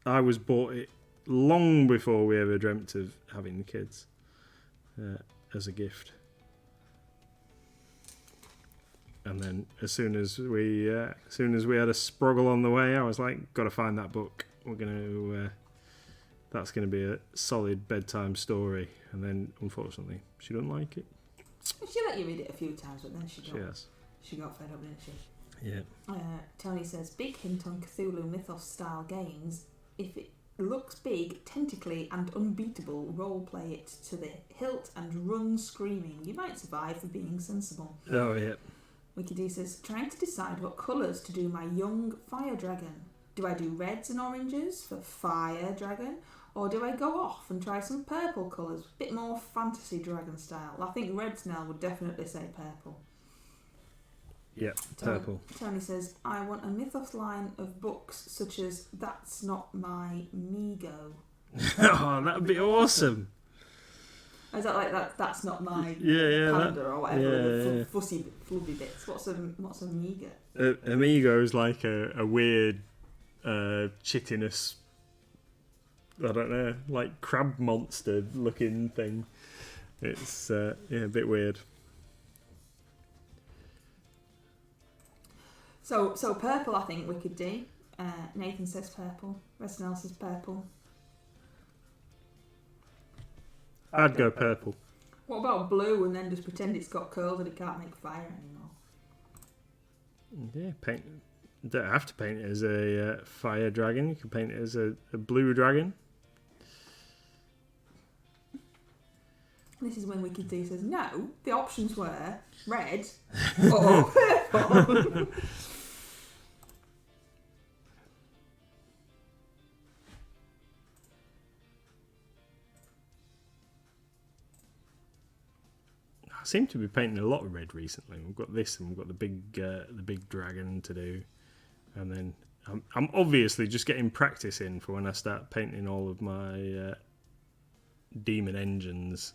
[SPEAKER 1] I was bought it long before we ever dreamt of having kids, as a gift. And then as soon as we had a sproggle on the way, I was like, got to find that book. We're gonna that's gonna be a solid bedtime story. And then unfortunately, she didn't like it.
[SPEAKER 2] She let you read it a few times, but then she got fed up, didn't she?
[SPEAKER 1] Yeah.
[SPEAKER 2] Tony says, big hint on Cthulhu Mythos style games. If it looks big, tentacly and unbeatable, roleplay it to the hilt and run screaming. You might survive for being sensible.
[SPEAKER 1] Oh yeah.
[SPEAKER 2] Wiki D says, trying to decide what colours to do my young fire dragon. Do I do reds and oranges for fire dragon? Or do I go off and try some purple colours? Bit more fantasy dragon style. I think reds now would definitely say purple.
[SPEAKER 1] Yeah, purple.
[SPEAKER 2] Tony says, I want a Mythos line of books such as That's Not My Migo.
[SPEAKER 1] Oh, that'd be awesome.
[SPEAKER 2] Is that like that? That's not my
[SPEAKER 1] calendar
[SPEAKER 2] or whatever. Fussy, flubby bits. What's a Migo?
[SPEAKER 1] Amigo is like a weird chitinous, I don't know, like crab monster looking thing. It's a bit weird.
[SPEAKER 2] So purple, I think we could do. Nathan says purple. Resident says purple.
[SPEAKER 1] I'd go purple.
[SPEAKER 2] What about blue and then just pretend it's got curls and it can't make fire anymore?
[SPEAKER 1] Yeah, paint. You don't have to paint it as a fire dragon. You can paint it as a blue dragon.
[SPEAKER 2] This is when Wicked D says, no, the options were red or purple.
[SPEAKER 1] I seem to be painting a lot of red recently. We've got this, and we've got the big dragon to do, and then I'm obviously just getting practice in for when I start painting all of my demon engines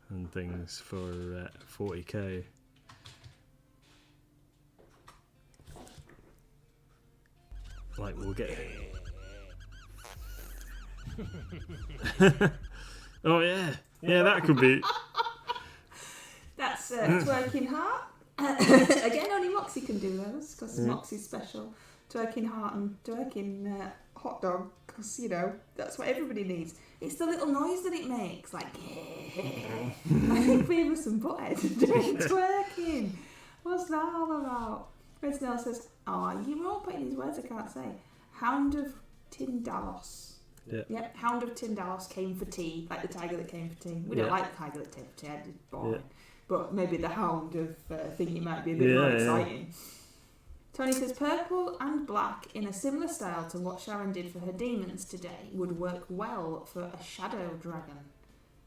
[SPEAKER 1] and things for 40k. Like we'll get. Oh yeah, that could be.
[SPEAKER 2] That's Twerking Heart. Again, only Moxie can do those because Moxie's special. Twerking Heart and Twerking Hot Dog, because, that's what everybody needs. It's the little noise that it makes, like, I think Beavis and Butthead doing twerking. What's that all about? Red Snell says, you were all putting these words I can't say. Hound of Tyndalos.
[SPEAKER 1] Yeah.
[SPEAKER 2] Yep, Hound of Tyndalos came for tea, like the tiger that came for tea. We don't like the tiger that came for tea, it's boring. Yeah. But maybe the Hound of thingy might be a bit more exciting. Tony says purple and black in a similar style to what Sharon did for her demons today would work well for a shadow dragon.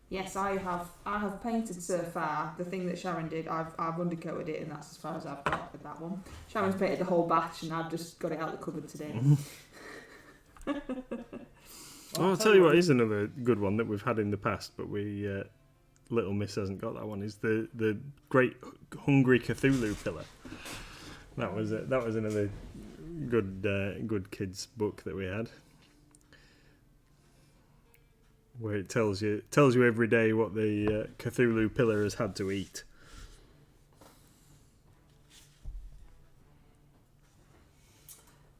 [SPEAKER 2] Yes, I have painted so far the thing that Sharon did. I've undercoated it, and that's as far as I've got with that one. Sharon's painted the whole batch, and I've just got it out the cupboard today.
[SPEAKER 1] I'll tell you what is another good one that we've had in the past, but we Little Miss hasn't got that one. Is the Great Hungry Cthulhu Pillar. That was another good kids book that we had, where it tells you every day what the Cthulhu Pillar has had to eat.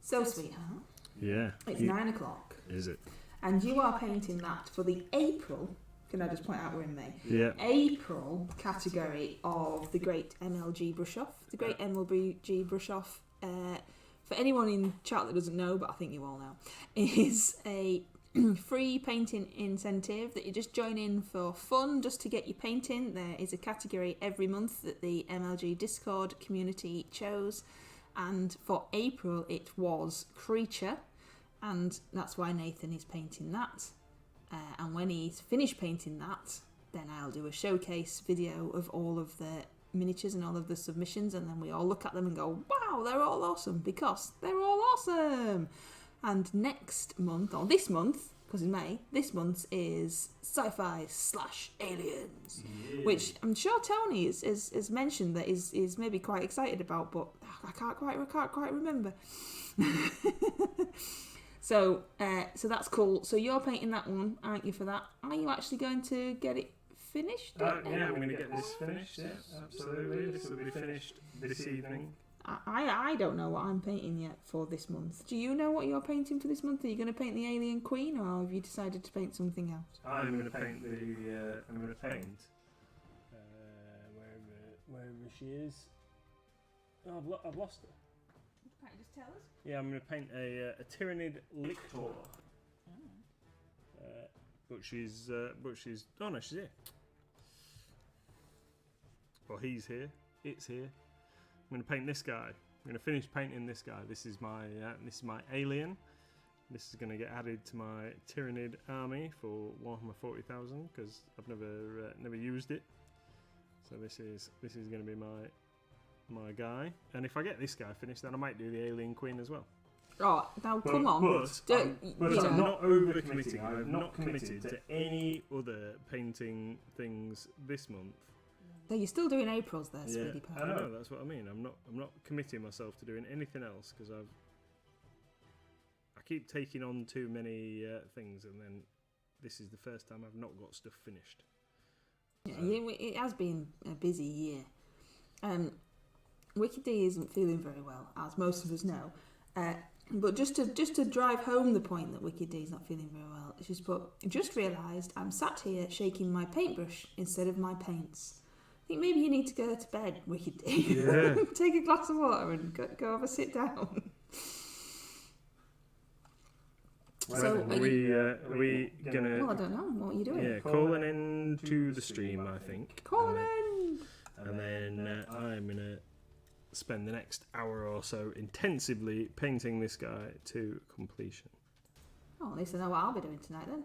[SPEAKER 2] So sweet, huh?
[SPEAKER 1] Yeah.
[SPEAKER 2] It's 9 o'clock.
[SPEAKER 1] Is it?
[SPEAKER 2] And you are painting that for the April. Can I just point out we're in May?
[SPEAKER 1] Yeah.
[SPEAKER 2] April category of the Great MLG Brush Off. The Great MLG Brush Off, for anyone in chat that doesn't know, but I think you all know, is a free painting incentive that you just join in for fun, just to get you painting. There is a category every month that the MLG Discord community chose, and for April it was Creature, and that's why Nathan is painting that. And when he's finished painting that, then I'll do a showcase video of all of the miniatures and all of the submissions, and then we all look at them and go, wow, they're all awesome, because they're all awesome. And next month, or this month, because in May, this month is sci-fi / aliens, which I'm sure Tony has mentioned that is maybe quite excited about, but I can't quite remember. So that's cool. So you're painting that one, aren't you, for that? Are you actually going to get it finished?
[SPEAKER 1] Yeah, I'm going to get this finished, yeah, absolutely. This will be finished this evening.
[SPEAKER 2] I don't know what I'm painting yet for this month. Do you know what you're painting for this month? Are you going to paint the Alien Queen, or have you decided to paint something else?
[SPEAKER 1] I'm going to paint wherever she is. Oh, I've lost her.
[SPEAKER 2] Can't you just tell us?
[SPEAKER 1] Yeah, I'm going to paint a Tyrannid Lictor. But she's oh no, she's here. Well, he's here. It's here. I'm going to paint this guy. I'm going to finish painting this guy. This is my alien. This is going to get added to my Tyrannid army for Warhammer 40,000 because I've never used it. So this is going to be my guy. And if I get this guy finished, then I might do the Alien Queen as well.
[SPEAKER 2] Oh, now come on.
[SPEAKER 1] But I'm not over-committing. I have not committed to any other painting things this month.
[SPEAKER 2] No, you're still doing April's there, sweetie pie.
[SPEAKER 1] I know, that's what I mean. I'm not committing myself to doing anything else because I keep taking on too many things, and then this is the first time I've not got stuff finished.
[SPEAKER 2] Yeah, it has been a busy year. Wicked D isn't feeling very well, as most of us know. But just to drive home the point that Wicked D is not feeling very well, she's put, just realised I'm sat here shaking my paintbrush instead of my paints. I think maybe you need to go to bed, Wicked D.
[SPEAKER 1] Yeah.
[SPEAKER 2] Take a glass of water and go have a sit down.
[SPEAKER 1] So are we gonna?
[SPEAKER 2] Well, I don't know. What are you doing?
[SPEAKER 1] Yeah, call an end to the stream, I think.
[SPEAKER 2] Call an end.
[SPEAKER 1] And then I'm gonna spend the next hour or so intensively painting this guy to completion.
[SPEAKER 2] Oh, at least I know what I'll be doing tonight then.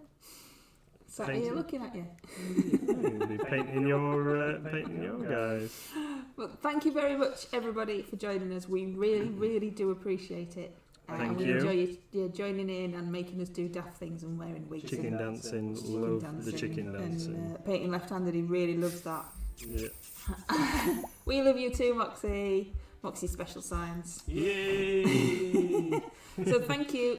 [SPEAKER 2] So
[SPEAKER 1] Painting?
[SPEAKER 2] here looking at you.
[SPEAKER 1] You'll be painting your guys.
[SPEAKER 2] Well, thank you very much, everybody, for joining us. We really, really do appreciate it.
[SPEAKER 1] Thank
[SPEAKER 2] we
[SPEAKER 1] you.
[SPEAKER 2] enjoy you joining in and making us do daft things and wearing wigs.
[SPEAKER 1] Chicken
[SPEAKER 2] and
[SPEAKER 1] dancing, love the chicken dancing.
[SPEAKER 2] And painting left-handed, he really loves that.
[SPEAKER 1] Yeah.
[SPEAKER 2] We love you too, Moxie. Moxie Special Science.
[SPEAKER 1] Yay!
[SPEAKER 2] So thank you.